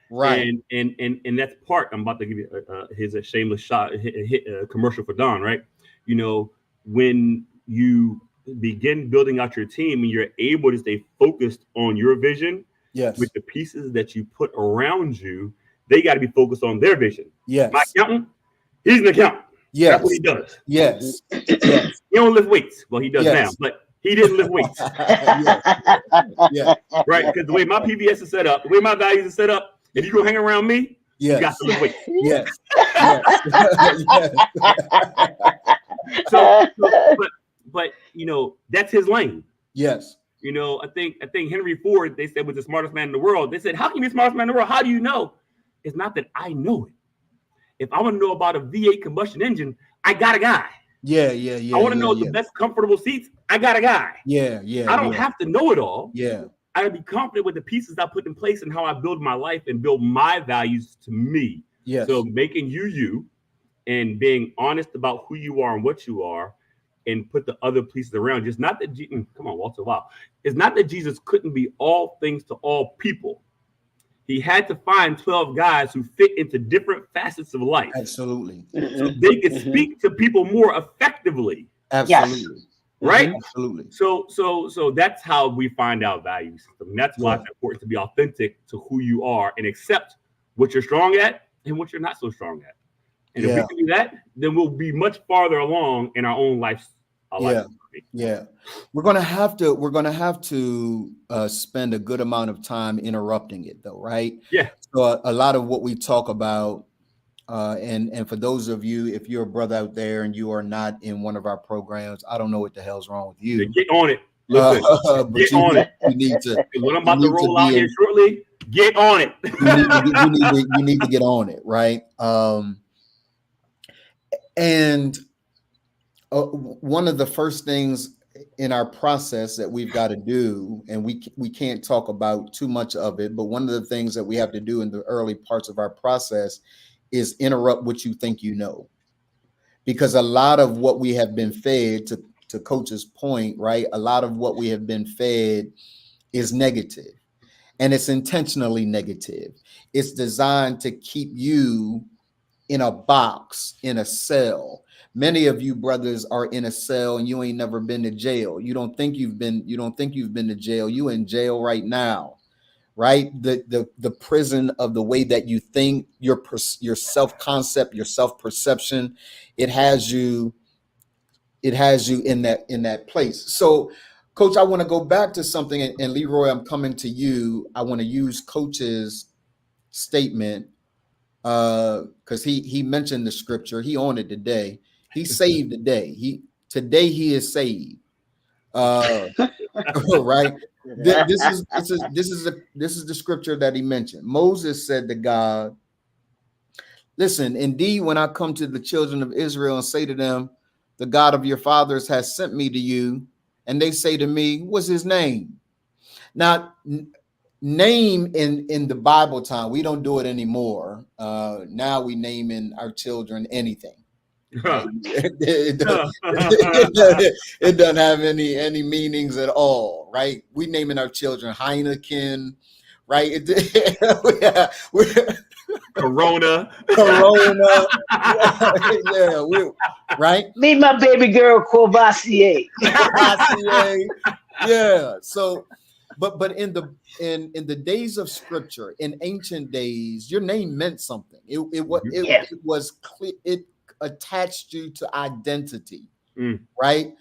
Speaker 2: And that's part. I'm about to give you here's a shameless shot, a commercial for Don, right? You know, when you begin building out your team and you're able to stay focused on your vision, with the pieces that you put around you, they got to be focused on their vision.
Speaker 5: Yes.
Speaker 2: My accountant, he's an accountant.
Speaker 5: Yes.
Speaker 2: That's what he does.
Speaker 5: Yes.
Speaker 2: He don't lift weights. Well, he does now, but he didn't lift weights. Right? Because the way my PVS is set up, the way my values are set up, if you go hang around me, you got to lift weights.
Speaker 5: Yes.
Speaker 2: But you know, that's his lane.
Speaker 5: Yes.
Speaker 2: You know, I think Henry Ford, they said, was the smartest man in the world. They said, how can you be the smartest man in the world? How do you know? It's not that I know it. If I want to know about a V8 combustion engine, I got a guy.
Speaker 5: Yeah.
Speaker 2: I want to know the best comfortable seats. I got a guy.
Speaker 5: Yeah.
Speaker 2: I don't have to know it all.
Speaker 5: Yeah.
Speaker 2: I gotta be confident with the pieces I put in place and how I build my life and build my values to me.
Speaker 5: Yes.
Speaker 2: So making you and being honest about who you are and what you are, and put the other pieces around. Just not that come on, Walter. Wow. It's not that Jesus couldn't be all things to all people. He had to find 12 guys who fit into different facets of life.
Speaker 5: Absolutely.
Speaker 2: So they could speak to people more effectively.
Speaker 5: Absolutely.
Speaker 2: Right?
Speaker 5: Absolutely.
Speaker 2: So that's how we find our value system. And that's why it's important to be authentic to who you are and accept what you're strong at and what you're not so strong at. And if we can do that, then we'll be much farther along in our own lives.
Speaker 5: Yeah. We're gonna have to spend a good amount of time interrupting it, though, right?
Speaker 2: Yeah.
Speaker 5: So a lot of what we talk about, and for those of you, if you're a brother out there and you are not in one of our programs, I don't know what the hell's wrong with you.
Speaker 2: Get on it. Listen, get on it.
Speaker 5: You need to.
Speaker 2: What I'm about to roll out here shortly. Get on it.
Speaker 5: You need to get on it, right? And one of the first things in our process that we've got to do, and we can't talk about too much of it, but one of the things that we have to do in the early parts of our process is interrupt what you think you know. Because a lot of what we have been fed, to Coach's point, right? A lot of what we have been fed is negative, and it's intentionally negative. It's designed to keep you in a box, in a cell, Many of you brothers are in a cell and you ain't never been to jail. You don't think you've been to jail. You in jail right now. Right? The prison of the way that you think, your self-concept, your self-perception, it has you in that place. So Coach, I want to go back to something, and Leroy, I'm coming to you. I want to use Coach's statement because he mentioned the scripture. He on it today. He saved today. Today he is saved. Right. This is the scripture that he mentioned. Moses said to God, listen, indeed, when I come to the children of Israel and say to them, the God of your fathers has sent me to you, and they say to me, what's his name? Now, name in the Bible time, we don't do it anymore. Now we name in our children anything. It doesn't have any meanings at all, right? We naming our children Heineken, right?
Speaker 2: Corona.
Speaker 5: Yeah, right.
Speaker 3: Meet my baby girl Courvoisier.
Speaker 5: Yeah. So, but in the days of scripture, in ancient days, your name meant something. It was clear. It attached you to identity, right?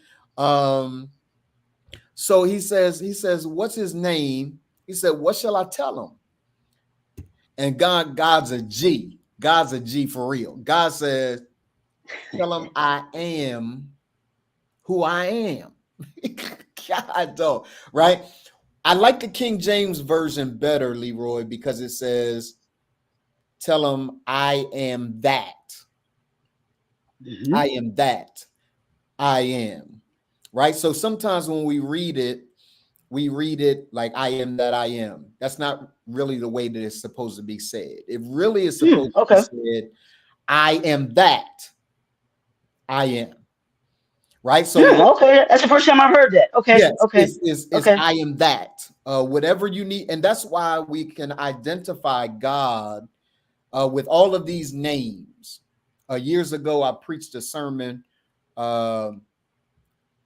Speaker 5: So he says, what's his name? He said, what shall I tell him? And God's a G. God's a G for real. God says, tell him I am who I am. God, though, right? I like the King James version better, Leroy, because it says, tell him I am that. I am that. I am. Right? So sometimes when we read it like I am that I am. That's not really the way that it's supposed to be said. It really is supposed to be said, I am that. I am. Right? So
Speaker 3: okay, that's the first time I've heard that. Okay,
Speaker 5: yes,
Speaker 3: okay.
Speaker 5: It's I am that. Whatever you need, and that's why we can identify God with all of these names. Years ago, I preached a sermon,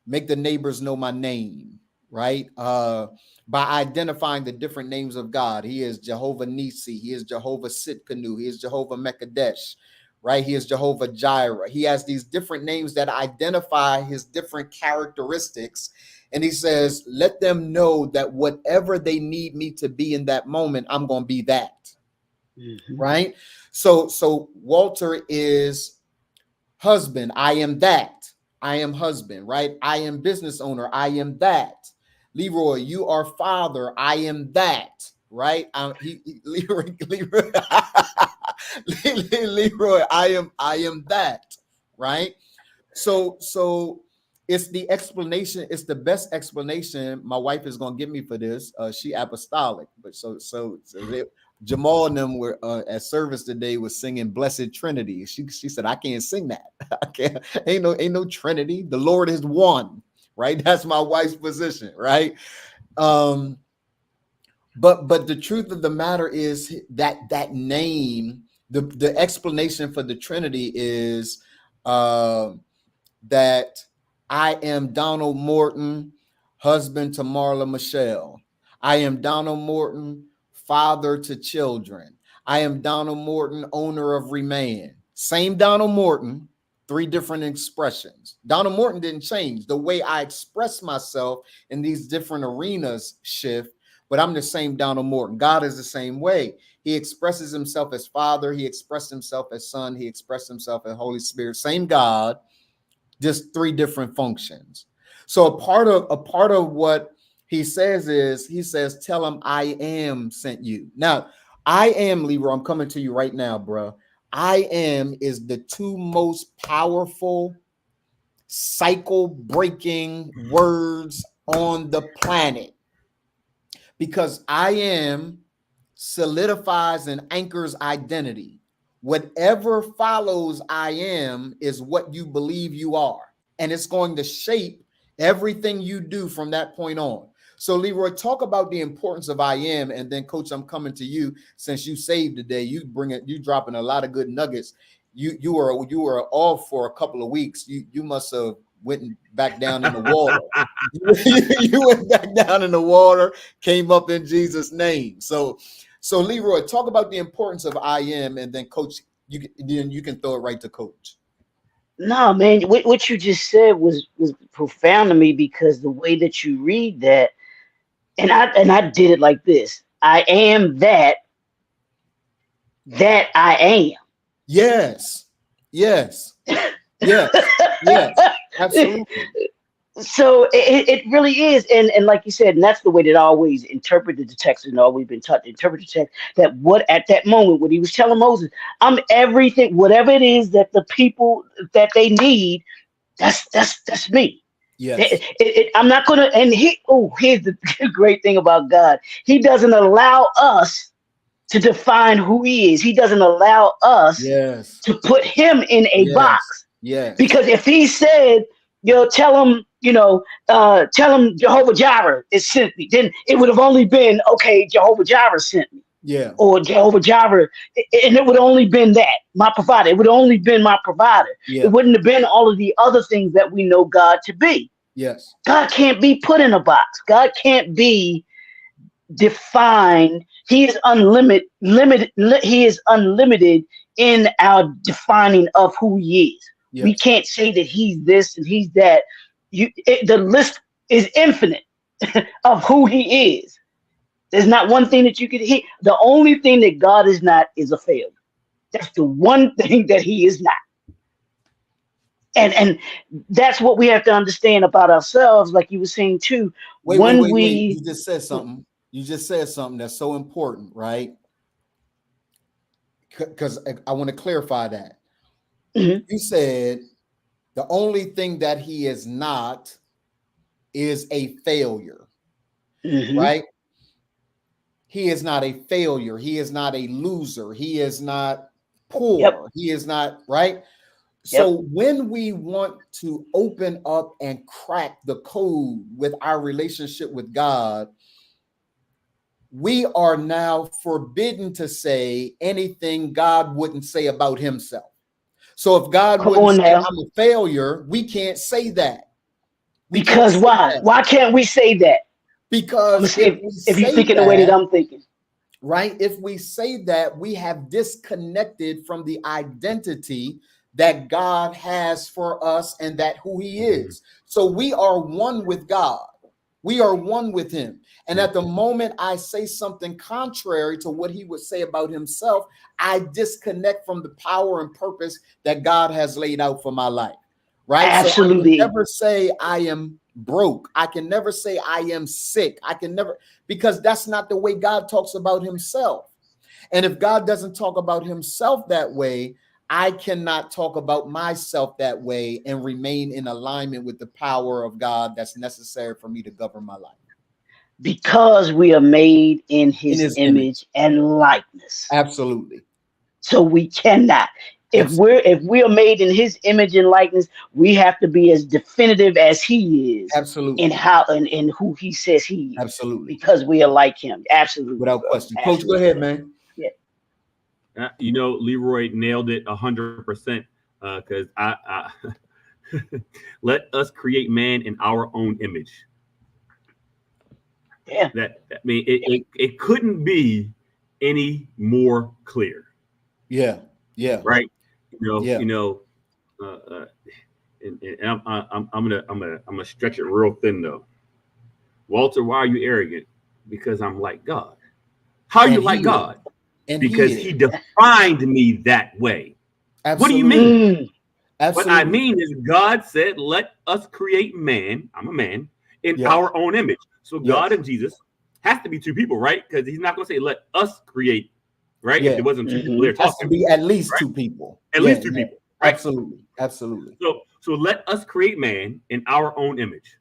Speaker 5: make the neighbors know my name, right? By identifying the different names of God. He is Jehovah Nisi. He is Jehovah Sitkanu. He is Jehovah Mekadesh, right? He is Jehovah Jireh. He has these different names that identify his different characteristics. And he says, let them know that whatever they need me to be in that moment, I'm going to be that, right? So Walter is husband. I am that. I am husband, right? I am business owner. I am that. Leroy, you are father. I am that, right? Leroy, Leroy, I am that, right? So it's the explanation. It's the best explanation. My wife is going to get me for this. She apostolic, but so Jamal and them were at service today was singing Blessed Trinity. She said, I can't sing that. I can't, ain't no Trinity. The Lord is one, right? That's my wife's position, right? But the truth of the matter is that name, the explanation for the Trinity is that I am Donald Morton, husband to Marla Michelle. I am Donald Morton, father to children. I am Donald Morton, owner of Remand. Same Donald Morton, three different expressions. Donald Morton didn't change. The way I express myself in these different arenas shift, but I'm the same Donald Morton. God is the same way. He expresses himself as Father. He expressed himself as Son. He expressed himself as Holy Spirit. Same God, just three different functions. So a part of what he says is, he says, tell him I am sent you. Now, I am, Leroy, I'm coming to you right now, bro. I am is the two most powerful cycle-breaking words on the planet. Because I am solidifies and anchors identity. Whatever follows I am is what you believe you are. And it's going to shape everything you do from that point on. So Leroy, talk about the importance of I am, and then Coach, I'm coming to you since you saved today. You dropping a lot of good nuggets. you were off for a couple of weeks. You must have went back down in the water. You went back down in the water, came up in Jesus' name. So Leroy, talk about the importance of I am, and then Coach, you can throw it right to Coach.
Speaker 3: No, man, what you just said was profound to me, because the way that you read that, and I did it like this: I am that I am.
Speaker 5: Yes, absolutely.
Speaker 3: So it really is, and like you said, and that's the way that I always interpreted the text, and always been taught to interpret the text. That what at that moment when he was telling Moses, I'm everything, whatever it is that the people that they need, that's me.
Speaker 5: Yes.
Speaker 3: I'm not gonna. And here's the great thing about God: He doesn't allow us to define who He is. He doesn't allow us to put Him in a box.
Speaker 5: Yes.
Speaker 3: Because if He said, tell him Jehovah Jireh is sent me, then it would have only been, okay, Jehovah Jireh sent me.
Speaker 5: Yeah.
Speaker 3: Or Jehovah Jireh, and it would have only been that, my provider. It would have only been my provider.
Speaker 5: Yeah.
Speaker 3: It wouldn't have been all of the other things that we know God to be.
Speaker 5: Yes.
Speaker 3: God can't be put in a box. God can't be defined. He is unlimited. He is unlimited in our defining of who He is. Yes. We can't say that He's this and He's that. The list is infinite of who He is. There's not one thing that you could hit. The only thing that God is not is a failure. That's the one thing that He is not. And that's what we have to understand about ourselves, like you were saying too.
Speaker 5: Wait. You just said something. You just said something that's so important, right? Because I want to clarify that. Mm-hmm. You said the only thing that He is not is a failure, mm-hmm. right? He is not a failure. He is not a loser. He is not poor. Yep. He is not, right? So when we want to open up and crack the code with our relationship with God, we are now forbidden to say anything God wouldn't say about Himself. So if God wouldn't say I'm a failure, we can't say that.
Speaker 3: Because why? Why can't we say that?
Speaker 5: Because
Speaker 3: if you're thinking the way that I'm thinking.
Speaker 5: Right? If we say that, we have disconnected from the identity that God has for us and that who He is. So we are one with God. We are one with Him. And at the moment I say something contrary to what He would say about Himself, I disconnect from the power and purpose that God has laid out for my life. Right?
Speaker 3: Absolutely.
Speaker 5: So I can never say I am broke. I can never say I am sick. I can never, because that's not the way God talks about Himself. And if God doesn't talk about Himself that way, I cannot talk about myself that way and remain in alignment with the power of God that's necessary for me to govern my life.
Speaker 3: Because we are made in His image and likeness.
Speaker 5: Absolutely.
Speaker 3: So we cannot. If we are made in His image and likeness, we have to be as definitive as He is.
Speaker 5: Absolutely.
Speaker 3: In how and in who He says He is.
Speaker 5: Absolutely.
Speaker 3: Because we are like Him. Absolutely.
Speaker 5: Without question. Coach, go ahead, man.
Speaker 3: Yeah.
Speaker 2: Leroy nailed it 100%. Because I let us create man in our own image.
Speaker 3: Yeah.
Speaker 2: It couldn't be any more clear.
Speaker 5: Yeah. Yeah.
Speaker 2: Right. And I'm gonna stretch it real thin though. Walter, why are you arrogant? Because I'm like God. How are you like God? Because He defined me that way. Absolutely. What do you mean? Absolutely. What I mean is God said, let us create man, I'm a man, in our own image. So God and Jesus has to be two people, right? Because He's not going to say, let us create, right? If there wasn't two people there talking.
Speaker 5: It has to be at least two people.
Speaker 2: At least two people. Right?
Speaker 5: Absolutely. Absolutely.
Speaker 2: So let us create man in our own image.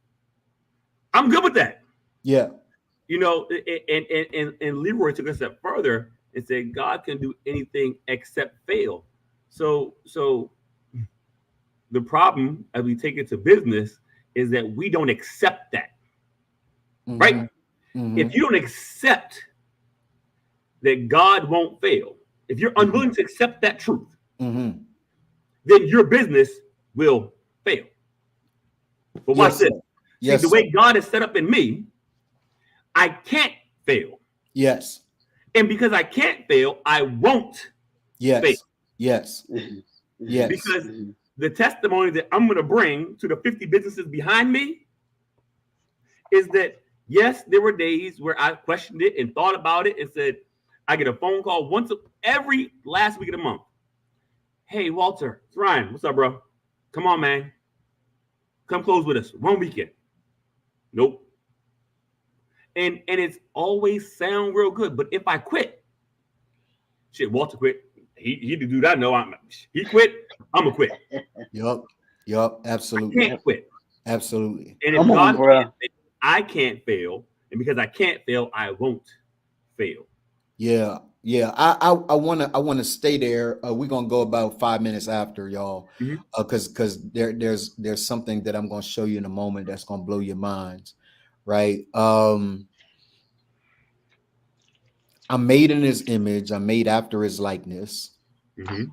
Speaker 2: I'm good with that.
Speaker 5: Yeah.
Speaker 2: And Leroy took a step further and said God can do anything except fail. So the problem as we take it to business is that we don't accept that. Right? Mm-hmm. If you don't accept that God won't fail, if you're unwilling to accept that truth, then your business will fail. But watch
Speaker 5: Yes,
Speaker 2: this.
Speaker 5: sir. Yes,
Speaker 2: See, the way God is set up in me, I can't fail.
Speaker 5: yes,
Speaker 2: And because I can't fail, I won't
Speaker 5: yes,
Speaker 2: fail.
Speaker 5: yes,
Speaker 3: Mhm.
Speaker 5: yes.
Speaker 2: Because
Speaker 3: Mhm.
Speaker 2: the testimony that I'm going to bring to the 50 businesses behind me is that, yes, there were days where I questioned it and thought about it and said, I get a phone call every last week of the month. Hey, Walter, it's Ryan. What's up, bro? Come on, man. Come close with us. One weekend. Nope. And it's always sound real good. But if I quit, shit, Walter quit. He did do that. No, he quit. I'm gonna quit.
Speaker 5: Yup, absolutely.
Speaker 2: Can't quit.
Speaker 5: Absolutely.
Speaker 2: And if
Speaker 3: Come on,
Speaker 2: God
Speaker 3: bro.
Speaker 2: can't fail, I can't fail. And because I can't fail, I won't fail.
Speaker 5: Yeah. Yeah. I wanna stay there. We're gonna go about 5 minutes after y'all.
Speaker 2: Mhm.
Speaker 5: Because there's something that I'm gonna show you in a moment that's gonna blow your minds, right? I'm made in his image, I'm made after his likeness.
Speaker 2: Mhm.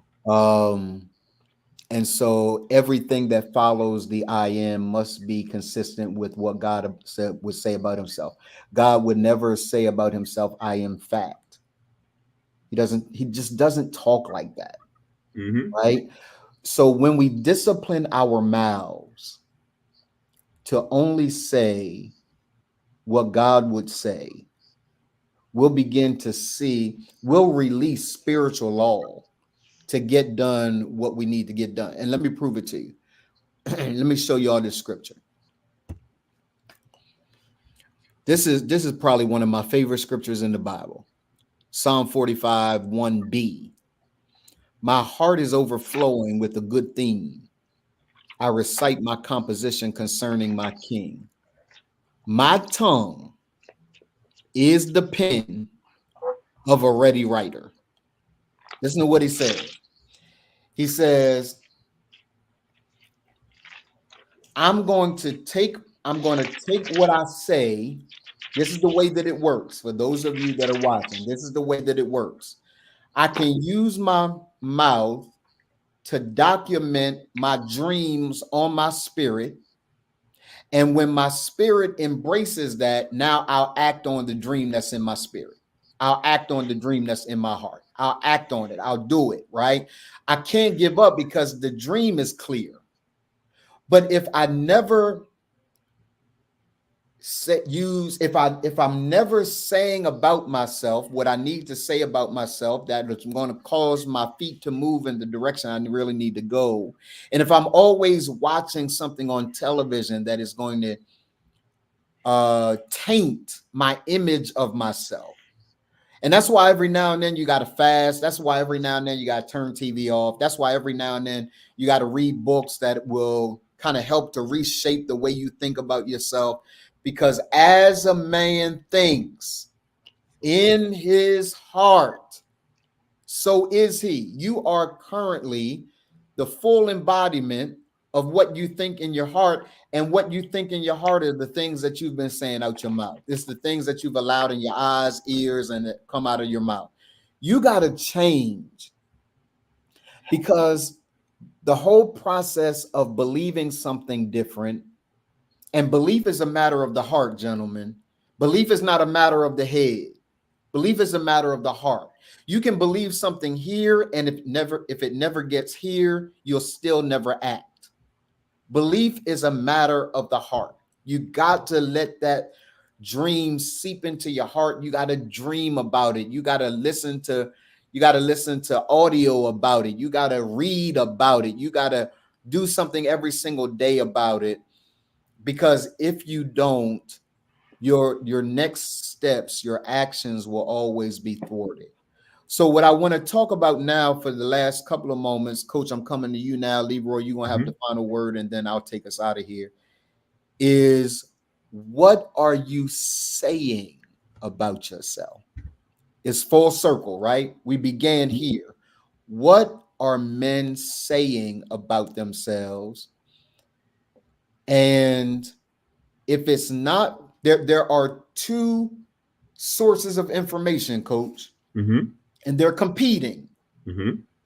Speaker 5: And so everything that follows the I am must be consistent with what God would say about himself. God would never say about himself, I am fact. He just doesn't talk like that.
Speaker 2: Mhm.
Speaker 5: Right? So when we discipline our mouths to only say what God would say, we'll begin to see, we'll release spiritual law to get done what we need to get done. And let me prove it to you. Let me show you all this scripture. This is probably one of my favorite scriptures in the Bible. Psalm 45, 1b. My heart is overflowing with a good theme. I recite my composition concerning my king. My tongue is the pen of a ready writer. Listen to what he says. He says, I'm going to take what I say. This is the way that it works. For those of you that are watching, this is the way that it works. I can use my mouth to document my dreams on my spirit. And when my spirit embraces that, now I'll act on the dream that's in my spirit. I'll act on the dream that's in my heart. I'll act on it. I'll do it, right? I can't give up because the dream is clear. But if I never if I'm never saying about myself what I need to say about myself, that is going to cause my feet to move in the direction I really need to go. And if I'm always watching something on television that is going to taint my image of myself. And that's why every now and then you got to fast. That's why every now and then you got to turn TV off. That's why every now and then you got to read books that will kind of help to reshape the way you think about yourself. Because as a man thinks in his heart, so is he. You are currently the full embodiment of what you think in your heart, and what you think in your heart are the things that you've been saying out your mouth. It's the things that you've allowed in your eyes, ears, and that come out of your mouth. You got to change, because the whole process of believing something different, and belief is a matter of the heart, gentlemen. Belief is not a matter of the head. Belief is a matter of the heart. You can believe something here, and if it never gets here, you'll still never act. Belief is a matter of the heart. You got to let that dream seep into your heart. You got to dream about it. You got to listen to audio about it. You got to read about it. You got to do something every single day about it. Because if you don't, your next steps, your actions will always be thwarted. So what I want to talk about now for the last couple of moments, Coach, I'm coming to you now. Leroy, you're going to have the final word, and then I'll take us out of here, is what are you saying about yourself? It's full circle, right? We began here. What are men saying about themselves? And if it's not, there are two sources of information, Coach, and they're competing.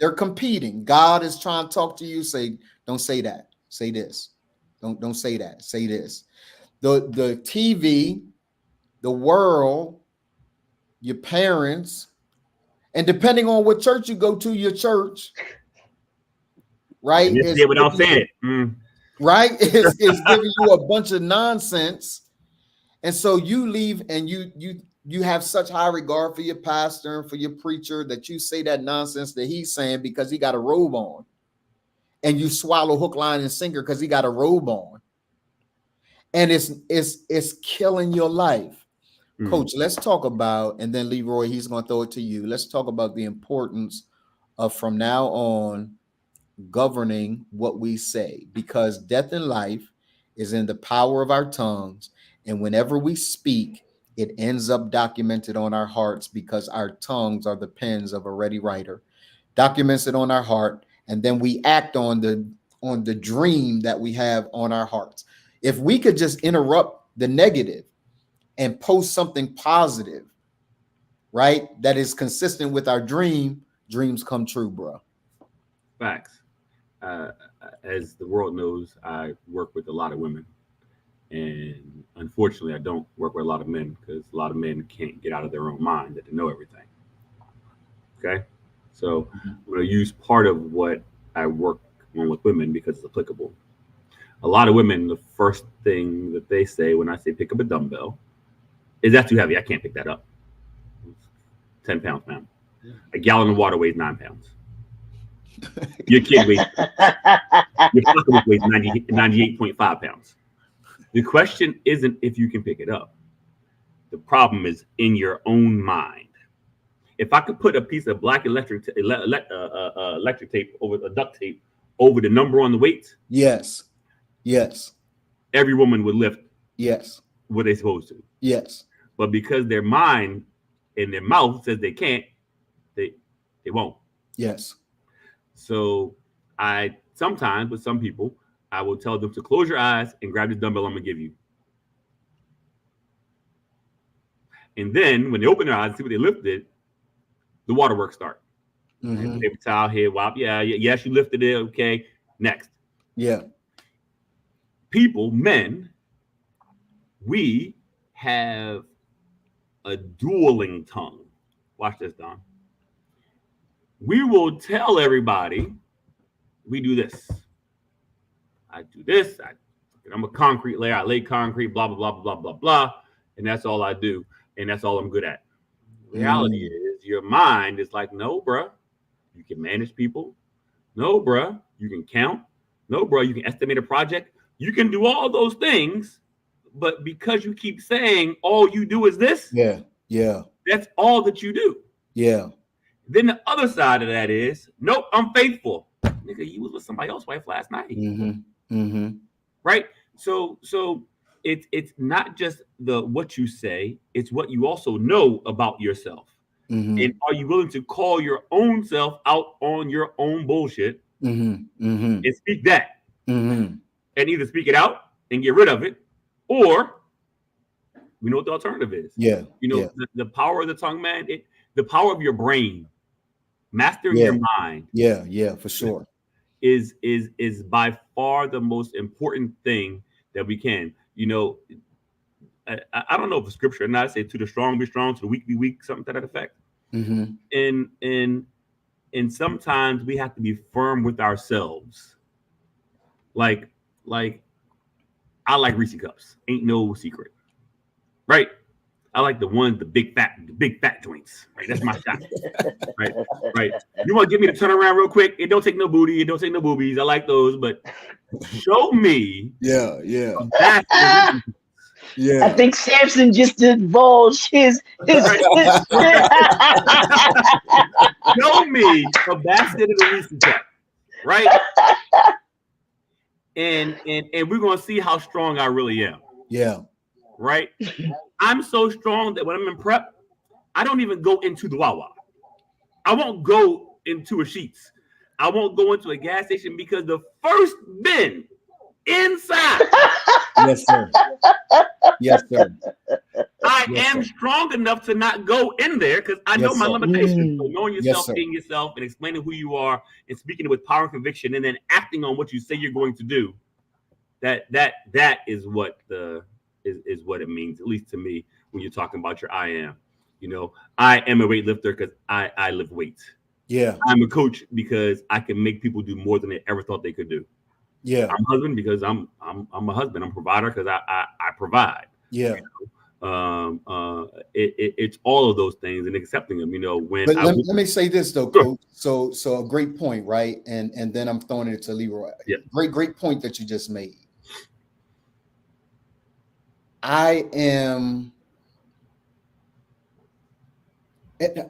Speaker 5: They're competing. God is trying to talk to you. Say, don't say that. Say this. Don't say that. Say this. The TV, the world, your parents, and depending on what church you go to, your church, right?
Speaker 2: It's without saying it.
Speaker 5: Right? It's giving you a bunch of nonsense. And so you leave and you have such high regard for your pastor and for your preacher that you say that nonsense that he's saying because he got a robe on. And you swallow hook, line, and sinker because he got a robe on. And it's killing your life. Coach, let's talk about, and then Leroy, he's going to throw it to you. Let's talk about the importance of from now on governing what we say, because death and life is in the power of our tongues. And whenever we speak, it ends up documented on our hearts because our tongues are the pens of a ready writer. Documents it on our heart, and then we act on the dream that we have on our hearts. If we could just interrupt the negative and post something positive, right, that is consistent with our dream, dreams come true, bro.
Speaker 2: Facts. As the world knows, I work with a lot of women. And unfortunately, I don't work with a lot of men because a lot of men can't get out of their own mind that they know everything. Okay? So I'm going to use part of what I work on with women because it's applicable. A lot of women, the first thing that they say when I say pick up a dumbbell is that's too heavy. I can't pick that up. It's 10 pounds, ma'am. A gallon of water weighs 9 pounds. Your kid weighs, your pocketbook weighs 98.5 pounds. The question isn't if you can pick it up. The problem is in your own mind. If I could put a piece of black electric tape over duct tape over the number on the weights,
Speaker 5: yes,
Speaker 2: every woman would lift.
Speaker 5: Yes,
Speaker 2: what they're supposed to.
Speaker 5: Yes,
Speaker 2: but because their mind and their mouth says they can't, they won't.
Speaker 5: Yes.
Speaker 2: So I sometimes with some people, I will tell them to close your eyes and grab this dumbbell I'm gonna give you. And then when they open their eyes and see what they lifted, the waterworks start.
Speaker 5: Mm-hmm.
Speaker 2: Paper towel, head wop. Yes, you lifted it. Okay, next.
Speaker 5: Yeah.
Speaker 2: People, men, we have a dueling tongue. Watch this, Don. We will tell everybody we do this. I do this. I'm a concrete layer. I lay concrete, blah, blah, blah, blah, blah, blah. And that's all I do. And that's all I'm good at. Reality is your mind is like, no, bruh, you can manage people. No, bruh, you can count. No, bruh, you can estimate a project. You can do all those things. But because you keep saying all you do is this, that's all that you do.
Speaker 5: Yeah.
Speaker 2: Then the other side of that is, nope, I'm faithful. Nigga, you was with somebody else's wife last night.
Speaker 5: Mm-hmm. Mm-hmm.
Speaker 2: Right? So it's not just the what you say, it's what you also know about yourself.
Speaker 5: Mm-hmm.
Speaker 2: And are you willing to call your own self out on your own bullshit and speak that? And either speak it out and get rid of it, or we know what the alternative is.
Speaker 5: Yeah.
Speaker 2: You know, the power of the tongue, man, the power of your brain, mastering your mind.
Speaker 5: Yeah, for sure.
Speaker 2: Is by far the most important thing that we can. You know, I don't know if it's scripture or not. I say to the strong be strong, to the weak be weak, something to that effect. And sometimes we have to be firm with ourselves. Like I like Reese cups. Ain't no secret, right? I like the big fat joints. Right, that's my shot. Right. You want to give me the turnaround real quick? It don't take no booty. It don't take no boobies. I like those, but show me.
Speaker 5: Yeah.
Speaker 3: I think Samson just divulged his
Speaker 2: Show me a basket of the Reese cup, right? And we're gonna see how strong I really am.
Speaker 5: Yeah.
Speaker 2: Right. I'm so strong that when I'm in prep, I don't even go into the Wawa. I won't go into a Sheetz. I won't go into a gas station because the first bin inside.
Speaker 5: Yes, sir.
Speaker 2: I
Speaker 5: Yes,
Speaker 2: am
Speaker 5: sir.
Speaker 2: strong enough to not go in there because I know
Speaker 5: Yes,
Speaker 2: my
Speaker 5: sir.
Speaker 2: limitations. So knowing
Speaker 5: Yes,
Speaker 2: yourself,
Speaker 5: sir.
Speaker 2: being yourself, and explaining who you are, and speaking with power and conviction, and then acting on what you say you're going to do. That is what is what it means, at least to me, when you're talking about your I am. You know, I am a weightlifter because I lift weights.
Speaker 5: Yeah.
Speaker 2: I'm a coach because I can make people do more than they ever thought they could do.
Speaker 5: Yeah.
Speaker 2: I'm a husband because I'm a husband. I'm a provider because I provide.
Speaker 5: Yeah.
Speaker 2: It's all of those things and accepting them. You know, when
Speaker 5: But
Speaker 2: I
Speaker 5: let me say this though,
Speaker 2: Sure.
Speaker 5: Coach. So a great point, right? And then I'm throwing it to Leroy.
Speaker 2: Yeah.
Speaker 5: Great point that you just made. I'm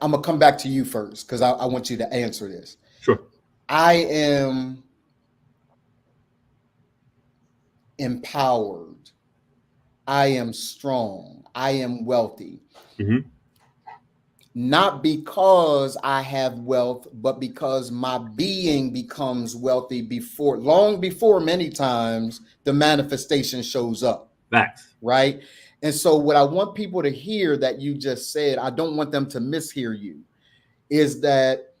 Speaker 5: gonna come back to you first because I want you to answer this.
Speaker 2: Sure.
Speaker 5: I am empowered. I am strong. I am wealthy.
Speaker 2: Mhm.
Speaker 5: Not because I have wealth, but because my being becomes wealthy long before many times the manifestation shows up.
Speaker 2: Facts.
Speaker 5: Right. And so what I want people to hear that you just said, I don't want them to mishear you, is that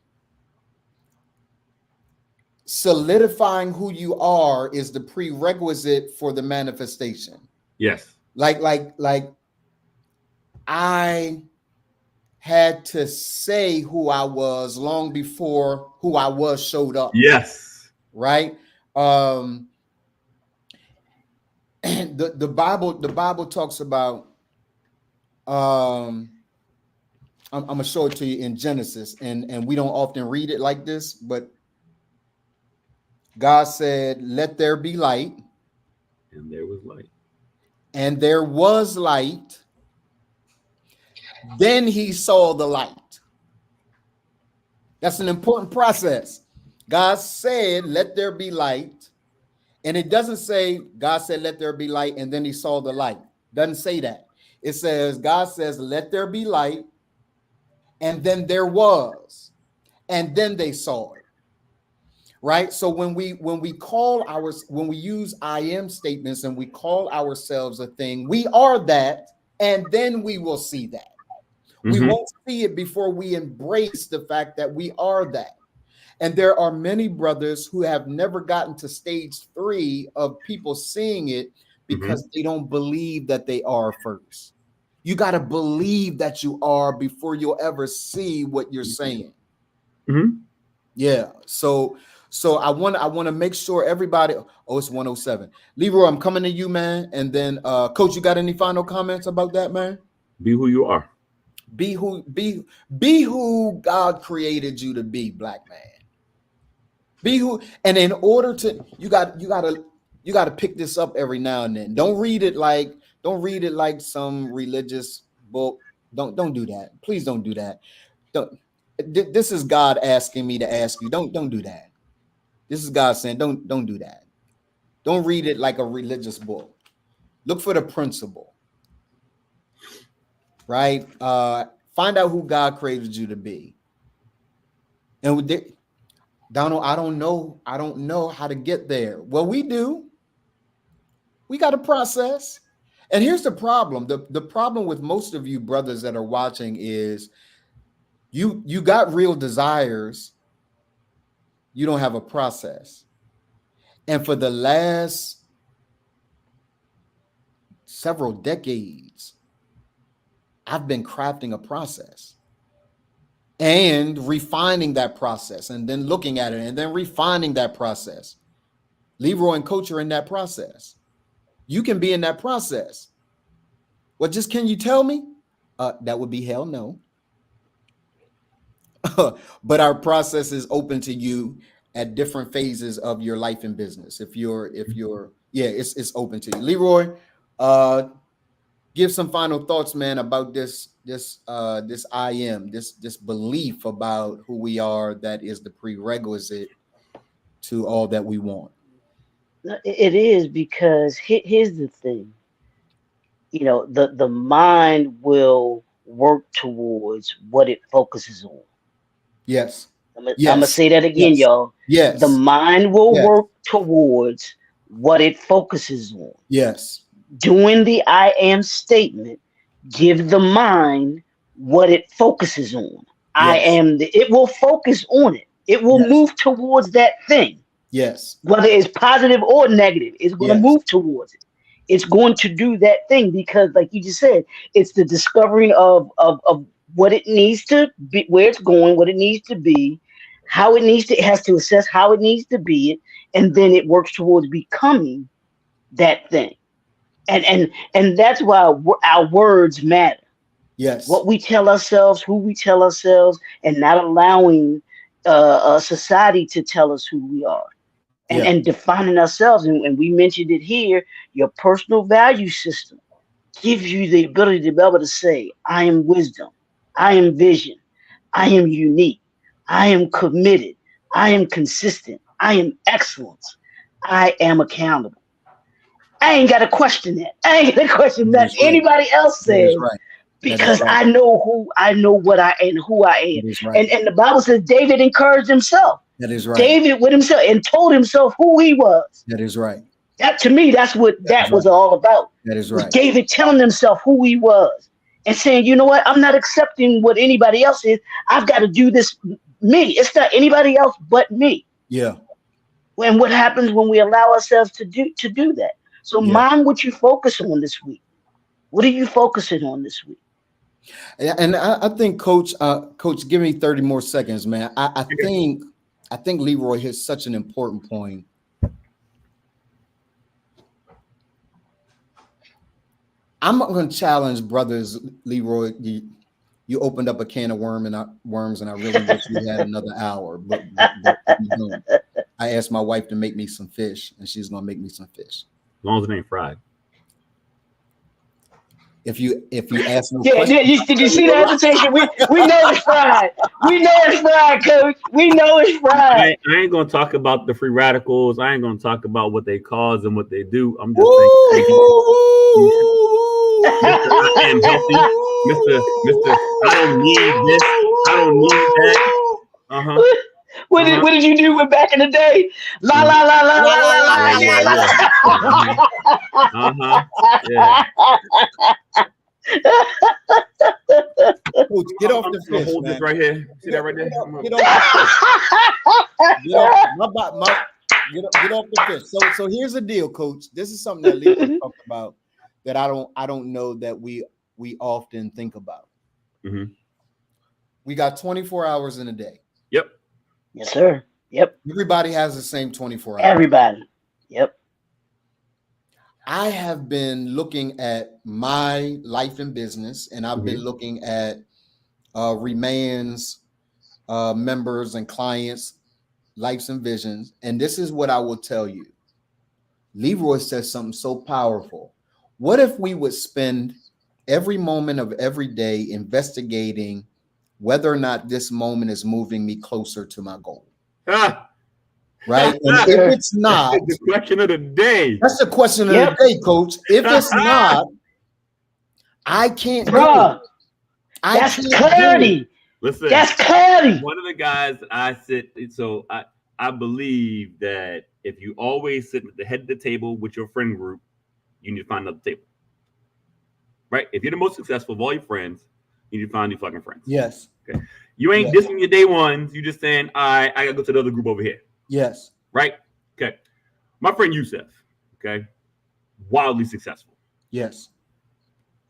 Speaker 5: solidifying who you are is the prerequisite for the manifestation.
Speaker 2: Yes.
Speaker 5: Like I had to say who I was long before who I was showed up.
Speaker 2: Yes.
Speaker 5: Right. The Bible talks about I'm gonna show it to you in Genesis, and we don't often read it like this, but God said, "Let there be light,"
Speaker 2: and there was light.
Speaker 5: And there was light. Then he saw the light. That's an important process. God said, "Let there be light." And it doesn't say God said, "Let there be light," and then he saw the light. Doesn't say that. It says God says, "Let there be light," and then there was, and then they saw it. Right? So when we use I am statements and we call ourselves a thing, we are that, and then we will see that. We won't see it before we embrace the fact that we are that. And there are many brothers who have never gotten to stage 3 of people seeing it because they don't believe that they are first. You got to believe that you are before you'll ever see what you're saying. Yeah. So I want to make sure everybody. Oh, it's 107. Leroy, I'm coming to you, man. And then, Coach, you got any final comments about that, man?
Speaker 2: Be who you are.
Speaker 5: Be who God created you to be, black man. Be who, and in order to, you got to pick this up every now and then. Don't read it like some religious book. Don't do that. Please don't do that. This is God asking me to ask you. Don't do that. This is God saying, don't do that. Don't read it like a religious book. Look for the principle. Right? Find out who God created you to be. And Donald, I don't know how to get there. Well, we do. We got a process. And here's the problem. The problem with most of you brothers that are watching is you got real desires. You don't have a process. And for the last several decades, I've been crafting a process and refining that process, and then looking at it and then refining that process. Leroy and Coach are in that process. You can be in that process. Well, just can you tell me? That would be hell no. But our process is open to you at different phases of your life and business. It's open to you. Leroy, give some final thoughts, man, about this I am, this belief about who we are that is the prerequisite to all that we want.
Speaker 3: It is, because here's the thing. You know, the mind will work towards what it focuses on.
Speaker 5: Yes.
Speaker 3: I'm gonna say that again, y'all.
Speaker 5: Yes.
Speaker 3: The mind will work towards what it focuses on.
Speaker 5: Yes.
Speaker 3: Doing the I am statement Give the mind what it focuses on.
Speaker 5: Yes.
Speaker 3: It will focus on it. It will
Speaker 5: Yes.
Speaker 3: move towards that thing.
Speaker 5: Yes.
Speaker 3: Whether it's positive or negative, it's going to
Speaker 5: Yes.
Speaker 3: move towards it. It's going to do that thing because, like you just said, it's the discovering of what it needs to be, where it's going, what it needs to be, how it needs to, it has to assess how it needs to be it, and then it works towards becoming that thing. And that's why our words matter.
Speaker 5: Yes.
Speaker 3: What we tell ourselves, who we tell ourselves, and not allowing society to tell us who we are.
Speaker 5: Yeah.
Speaker 3: And defining ourselves, and we mentioned it here, your personal value system gives you the ability to be able to say, I am wisdom, I am vision, I am unique, I am committed, I am consistent, I am excellence, I am accountable. I ain't got to question that. I ain't got to question that anybody else
Speaker 5: That is
Speaker 3: says,
Speaker 5: right.
Speaker 3: because
Speaker 5: right.
Speaker 3: I know what I am, who I am.
Speaker 5: That is right.
Speaker 3: And the Bible says David encouraged himself.
Speaker 5: That is right.
Speaker 3: David with himself and told himself who he was.
Speaker 5: That is right.
Speaker 3: That to me, that's what that was all about.
Speaker 5: That is
Speaker 3: Was
Speaker 5: right.
Speaker 3: David telling himself who he was and saying, you know what, I'm not accepting what anybody else is. I've got to do this me. It's not anybody else but me.
Speaker 5: Yeah.
Speaker 3: And what happens when we allow ourselves to do that? So
Speaker 5: Yeah.
Speaker 3: mind what you focus on this week. What are you focusing on this week?
Speaker 5: And I think, Coach, give me 30 more seconds, man. I think Leroy hits such an important point. I'm going to challenge brothers, Leroy. You opened up a can of worms, and I really wish we had another hour. But you don't. I asked my wife to make me some fish, and she's going to make me some fish.
Speaker 2: As long as it ain't fried.
Speaker 5: If you ask me,
Speaker 3: Did you see the hesitation? We know it's fried. We know it's fried, Coach. We know it's fried.
Speaker 2: I ain't gonna talk about the free radicals. I ain't gonna talk about what they cause and what they do. I'm just saying, I am healthy, Mister. I don't need this. I don't need that.
Speaker 3: What did you do with back in the day? La la la la la la la.
Speaker 2: Yeah.
Speaker 5: Coach, get off the fish,
Speaker 2: hold
Speaker 5: man.
Speaker 2: this right here. See that right there?
Speaker 5: Get off the fish. So here's the deal, Coach. This is something that Leroy talked about that I don't know that we often think about.
Speaker 2: Mm-hmm.
Speaker 5: We got 24 hours in a day.
Speaker 2: Yep.
Speaker 3: Yes, sir. Yep.
Speaker 5: Everybody has the same 24 hours.
Speaker 3: Everybody. Yep.
Speaker 5: I have been looking at my life and business, and I've been looking at Remain's members and clients' lives and visions. And this is what I will tell you. Leroy says something so powerful. What if we would spend every moment of every day investigating whether or not this moment is moving me closer to my goal? Right? And if it's not,
Speaker 2: that's the question of the day.
Speaker 5: That's the question of the day, Coach. If it's not, I can't do it.
Speaker 3: That's clarity.
Speaker 2: Listen,
Speaker 3: that's clarity.
Speaker 2: One of the guys I believe that if you always sit at the head of the table with your friend group, you need to find another table. Right? If you're the most successful of all your friends, you need to find new fucking friends.
Speaker 5: Yes.
Speaker 2: Okay. You ain't dissing your day ones. You just saying, I gotta go to the other group over here.
Speaker 5: Yes.
Speaker 2: Right? Okay. My friend Yusef, okay, wildly successful.
Speaker 5: Yes.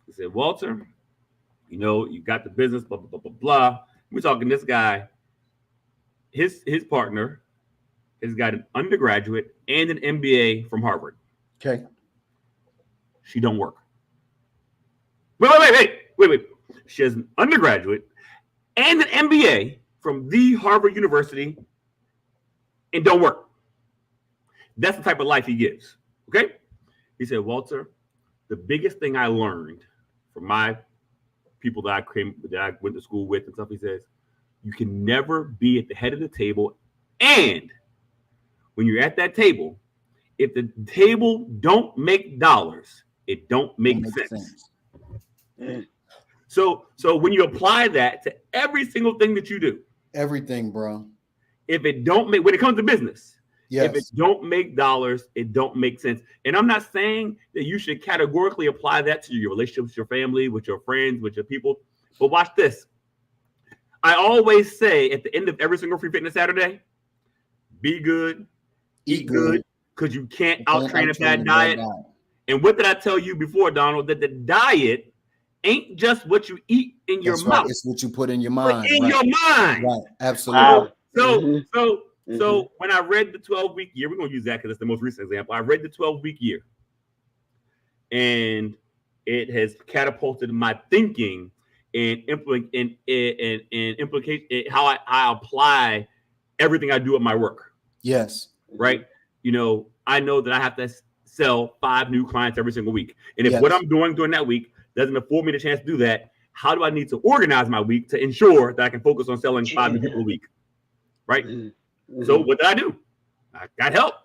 Speaker 2: He said, Walter, you got the business, blah, blah, blah, blah, blah. We're talking this guy, his partner has got an undergraduate and an MBA from Harvard.
Speaker 5: Okay.
Speaker 2: She don't work. Wait. She has an undergraduate and an MBA from the Harvard University and don't work. That's the type of life he gives. Okay? He said, Walter, the biggest thing I learned from my people that I went to school with and stuff, he says, you can never be at the head of the table. And when you're at that table, if the table don't make dollars, it don't make sense. So when you apply that to every single thing that you do,
Speaker 5: everything, bro.
Speaker 2: If it don't make, when it comes to business, If it
Speaker 5: Yes.
Speaker 2: don't make dollars, it don't make sense. And I'm not saying that you should categorically apply that to your relationships, your family, with your friends, with your people. But watch this. I always say at the end of every single Free Fitness Saturday, be good, eat good, because you can't out-train a bad diet. And what did I tell you before, Donald? That the diet ain't just what you eat in your mouth.
Speaker 5: It's what you put in your mind.
Speaker 2: In your mind.
Speaker 5: Right. Absolutely.
Speaker 2: Wow. So when I read the 12-week year, we're going to use that because it's the most recent example. I read the 12-week year, and it has catapulted my thinking and implication how I apply everything I do at my work.
Speaker 5: Yes.
Speaker 2: Right. You know, I know that I have to sell 5 new clients every single week. And if what I'm doing during that week doesn't afford me the chance to do that, how do I need to organize my week to ensure that I can focus on selling 5 new people a week? Right. So what did I do? I got help.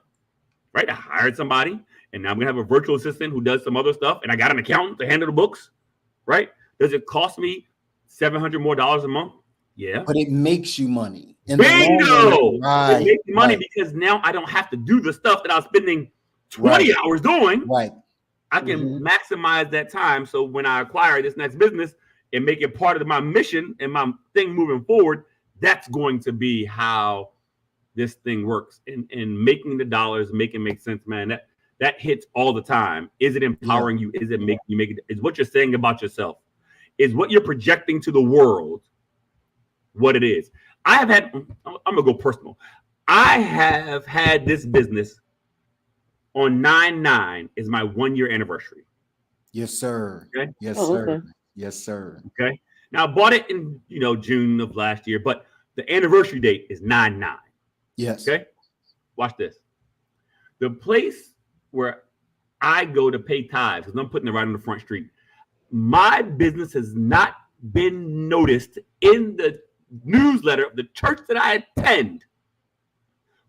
Speaker 2: Right. I hired somebody, and now I'm going to have a virtual assistant who does some other stuff. And I got an accountant to handle the books. Right. Does it cost me $700 more a month? Yeah.
Speaker 5: But it makes you money.
Speaker 2: Bingo!
Speaker 5: Right,
Speaker 2: it makes me money because now I don't have to do the stuff that I was spending 20 hours doing.
Speaker 5: Right.
Speaker 2: I can maximize that time. So when I acquire this next business and make it part of my mission and my thing moving forward, that's going to be how this thing works. And making the dollars, make it make sense, man. That hits all the time. Is it empowering you? Is it making you make it? Is what you're saying about yourself? Is what you're projecting to the world what it is? I'm gonna go personal. I have had this business on 9/9 is my 1-year anniversary.
Speaker 5: Yes, sir.
Speaker 2: Okay.
Speaker 5: Yes, sir. Okay. Yes, sir.
Speaker 2: Okay. Now I bought it in June of last year, but the anniversary date is 9/9.
Speaker 5: Yes.
Speaker 2: Okay. Watch this. The place where I go to pay tithes, because I'm putting it right on the front street. My business has not been noticed in the newsletter of the church that I attend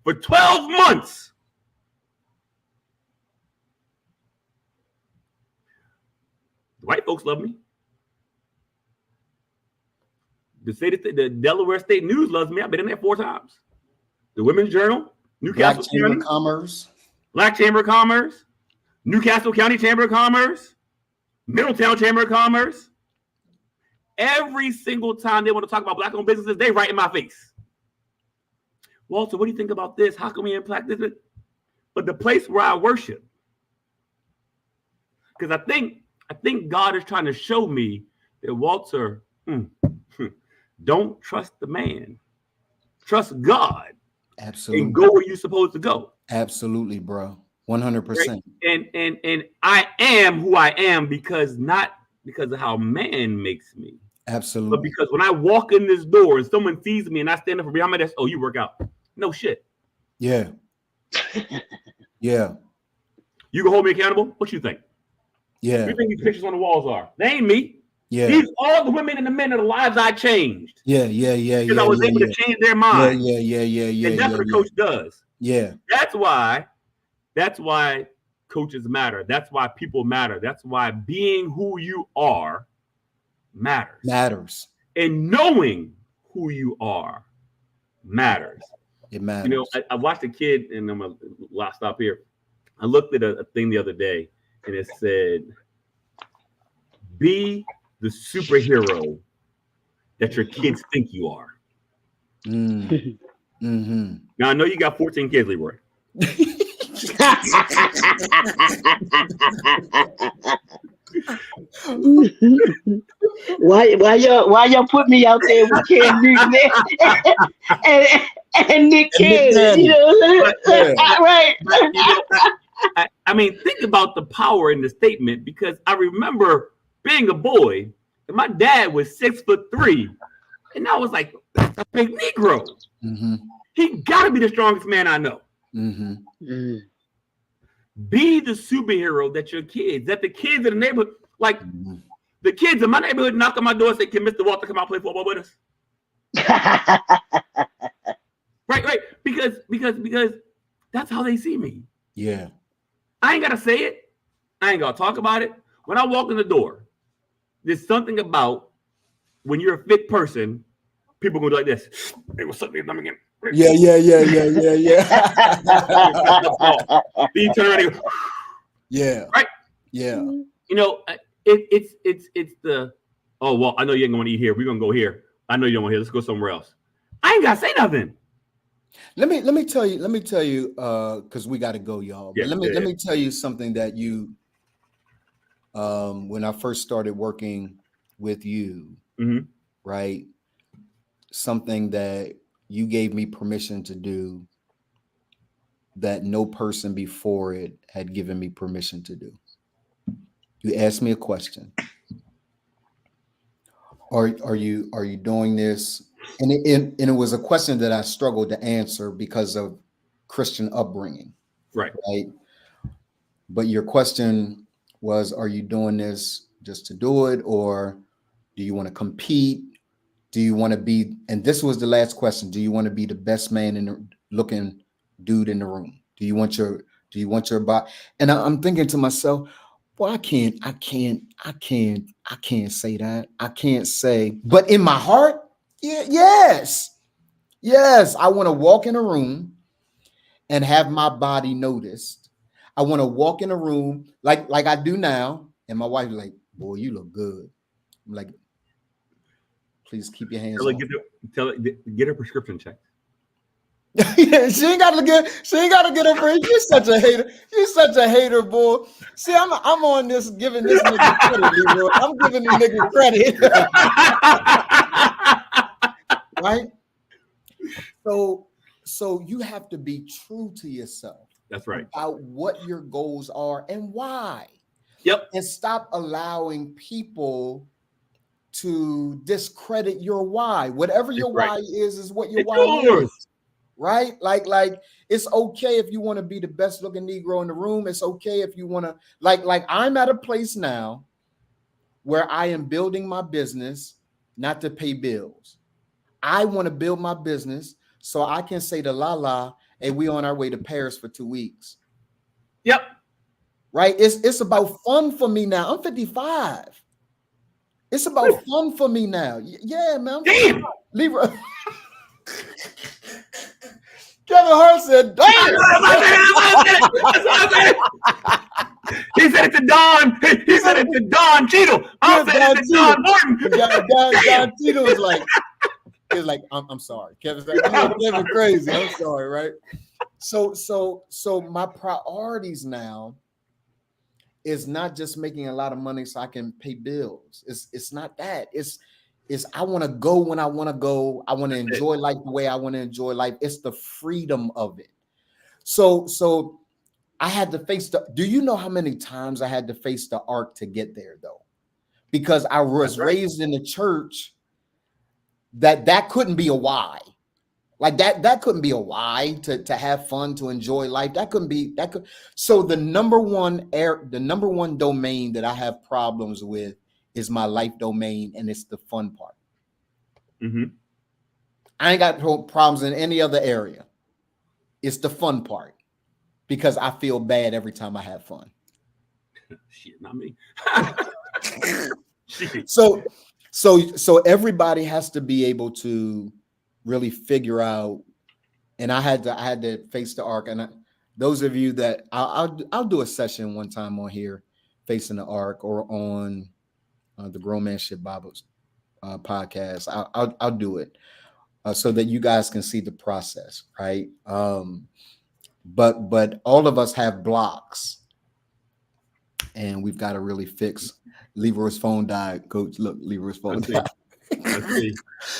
Speaker 2: for 12 months. The white folks love me. The Delaware State News loves me. I've been in there 4 times. The Women's Journal, Newcastle
Speaker 5: Black Chamber of Commerce.
Speaker 2: Black Chamber of Commerce, Newcastle County Chamber of Commerce, Middletown Chamber of Commerce. Every single time they want to talk about Black-owned businesses, they write in my face. Walter, what do you think about this? How can we impact this? But the place where I worship, because I think God is trying to show me that, Walter, don't trust the man. Trust God.
Speaker 5: Absolutely.
Speaker 2: And go where you're supposed to go.
Speaker 5: Absolutely, bro. 100%.
Speaker 2: Right? And I am who I am not because of how man makes me.
Speaker 5: Absolutely.
Speaker 2: But because when I walk in this door and someone sees me and I stand up for behind my desk, oh, you work out. No shit.
Speaker 5: Yeah. Yeah.
Speaker 2: You can hold me accountable? What you think?
Speaker 5: Yeah.
Speaker 2: What do you think these pictures on the walls are? They ain't me.
Speaker 5: Yeah.
Speaker 2: These all the women and the men of the lives I changed.
Speaker 5: Yeah.
Speaker 2: Because I was able to change their mind.
Speaker 5: Yeah.
Speaker 2: And that's what a coach does.
Speaker 5: Yeah.
Speaker 2: That's why coaches matter. That's why people matter. That's why being who you are matters. And knowing who you are matters.
Speaker 5: It matters.
Speaker 2: I watched a kid, and I'm going to stop here. I looked at a thing the other day, and it said, be the superhero that your kids think you are.
Speaker 5: Mm-hmm.
Speaker 2: Now, I know you got 14 kids, Leroy.
Speaker 3: Why y'all put me out there with Cam Newton and Nick Cannon? Right.
Speaker 2: I mean, think about the power in the statement, because I remember being a boy and my dad was 6'3", and I was like, that's a big Negro.
Speaker 5: Mm-hmm.
Speaker 2: He got to be the strongest man I know.
Speaker 5: Mm-hmm.
Speaker 2: Be the superhero that the kids in the neighborhood, like the kids in my neighborhood knock on my door and say, can Mr. Walter come out and play football with us? Right. Because that's how they see me.
Speaker 5: Yeah.
Speaker 2: I ain't got to say it. I ain't got to talk about it. When I walk in the door, there's something about when you're a fit person, people going to do like this. Hey, what's up, man?
Speaker 5: Yeah.
Speaker 2: Then you turn around and go,
Speaker 5: Yeah.
Speaker 2: Right.
Speaker 5: Yeah.
Speaker 2: you know, it's the, oh, well, I know you ain't going to eat here. We're going to go here. I know you don't want here. Let's go somewhere else. I ain't got to say nothing.
Speaker 5: Let me tell you, because we got to go, y'all. But
Speaker 2: Yeah,
Speaker 5: let me tell you something that you, when I first started working with you,
Speaker 2: Mhm.
Speaker 5: right? Something that you gave me permission to do that no person before it had given me permission to do. You asked me a question. Are you doing this? And it was a question that I struggled to answer because of Christian upbringing.
Speaker 2: Right.
Speaker 5: Right. But your question was, are you doing this just to do it, or do you want to compete? Do you want to be, and this was the last question, do you want to be the best man in the looking dude in the room? Do you want your body? And I'm thinking to myself, well, I can't say that. I can't say, but in my heart, yes, I want to walk in a room and have my body noticed. I want to walk in a room like I do now, and my wife is like, boy, you look good. I'm like, please keep your hands off.
Speaker 2: Get her prescription checked.
Speaker 5: Yeah, she ain't gotta get her free. You're such a hater. You're such a hater, boy. See, I'm on this giving this nigga credit, Leroy. I'm giving the nigga credit. Right? So you have to be true to yourself.
Speaker 2: That's right.
Speaker 5: About what your goals are and why.
Speaker 2: Yep.
Speaker 5: And stop allowing people to discredit your why. Whatever your why is what your why is. Right? Like it's okay if you want to be the best looking Negro in the room. It's okay if you want to, like I'm at a place now where I am building my business not to pay bills. I want to build my business so I can say to Lala, hey, we on our way to Paris for 2 weeks.
Speaker 2: Yep.
Speaker 5: Right? It's about fun for me now. I'm 55. It's about fun for me now. Yeah, man.
Speaker 2: Damn.
Speaker 5: Leroy. Kevin Hart said, damn.
Speaker 2: He said it to Don. He said it to Don Cheadle. I said it to Don Morton.
Speaker 5: Don Cheadle was like, I'm sorry. Kevin's like, Kevin crazy. I'm sorry, right? So my priorities now is not just making a lot of money so I can pay bills. It's not that. It's I want to go when I want to go. I want to enjoy life the way I want to enjoy life. It's the freedom of it. So I had to face do you know how many times I had to face the ark to get there though? Because I was raised in the church that couldn't be a why. Like that couldn't be a why to have fun, to enjoy life. So the number one domain that I have problems with is my life domain, and it's the fun part.
Speaker 2: Mm-hmm.
Speaker 5: I ain't got problems in any other area. It's the fun part because I feel bad every time I have fun.
Speaker 2: Shit, not me.
Speaker 5: So everybody has to be able to really figure out, and I had to face the ark. And those of you that I'll do a session one time on here, facing the ark, or on the Grown Man Shit Bibles podcast. I'll do it so that you guys can see the process, right? But all of us have blocks, and we've got to really fix. Leroy's phone died. Coach, look, Leroy's phone died.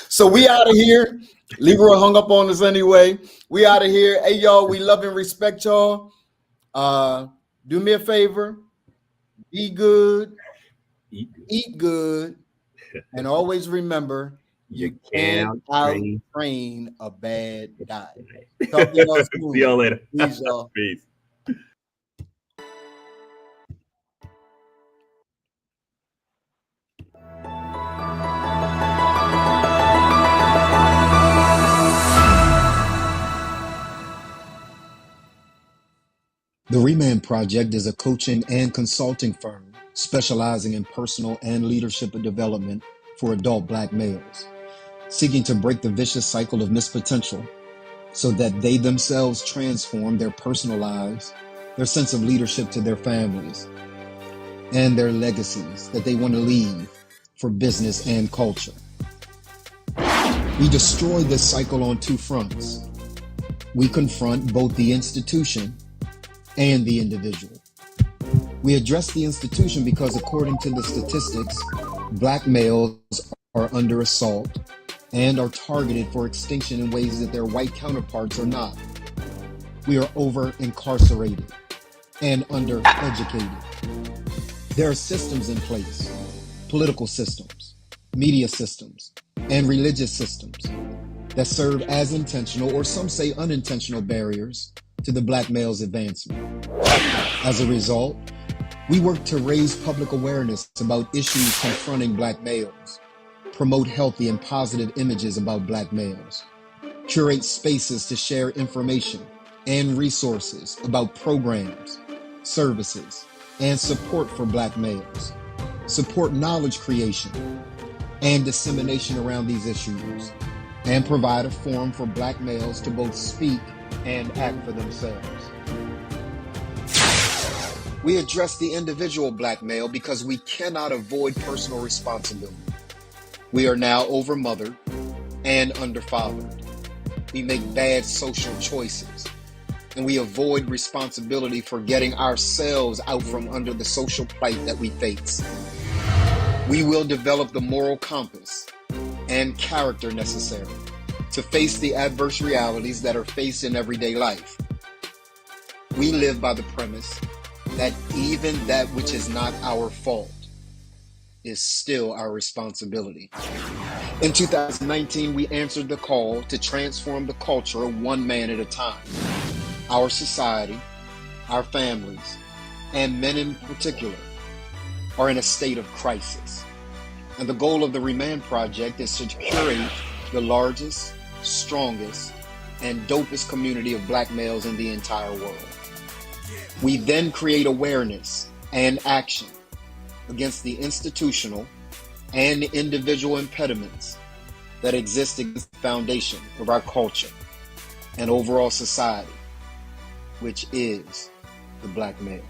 Speaker 5: So we out of here. Leroy hung up on us anyway. We out of here. Hey, y'all, we love and respect y'all. Do me a favor. Be good. Eat good. And always remember, you can't out-train a bad diet. Talk to y'all soon.
Speaker 2: See y'all later.
Speaker 5: Peace, y'all.
Speaker 2: Peace.
Speaker 1: The Remand Project is a coaching and consulting firm specializing in personal and leadership development for adult Black males. Seeking to break the vicious cycle of missed potential, so that they themselves transform their personal lives, their sense of leadership to their families, and their legacies that they want to leave for business and culture. We destroy this cycle on two fronts. We confront both the institution and the individual. We address the institution because, according to the statistics, Black males are under assault and are targeted for extinction in ways that their white counterparts are not. We are over-incarcerated and undereducated. There are systems in place, political systems, media systems, and religious systems that serve as intentional, or some say unintentional, barriers to the Black male's advancement. As a result, we work to raise public awareness about issues confronting Black males, promote healthy and positive images about Black males, curate spaces to share information and resources about programs, services, and support for Black males, support knowledge creation and dissemination around these issues, and provide a forum for Black males to both speak and act for themselves. We address the individual Black male because we cannot avoid personal responsibility. We are now overmothered and underfathered. We make bad social choices, and we avoid responsibility for getting ourselves out from under the social plight that we face. We will develop the moral compass and character necessary to face the adverse realities that are faced in everyday life. We live by the premise that even that which is not our fault is still our responsibility. In 2019, we answered the call to transform the culture one man at a time. Our society, our families, and men in particular, are in a state of crisis. And the goal of the Remand Project is to curate the largest, strongest, and dopest community of Black males in the entire world. We then create awareness and action against the institutional and individual impediments that exist against the foundation of our culture and overall society, which is the Black male.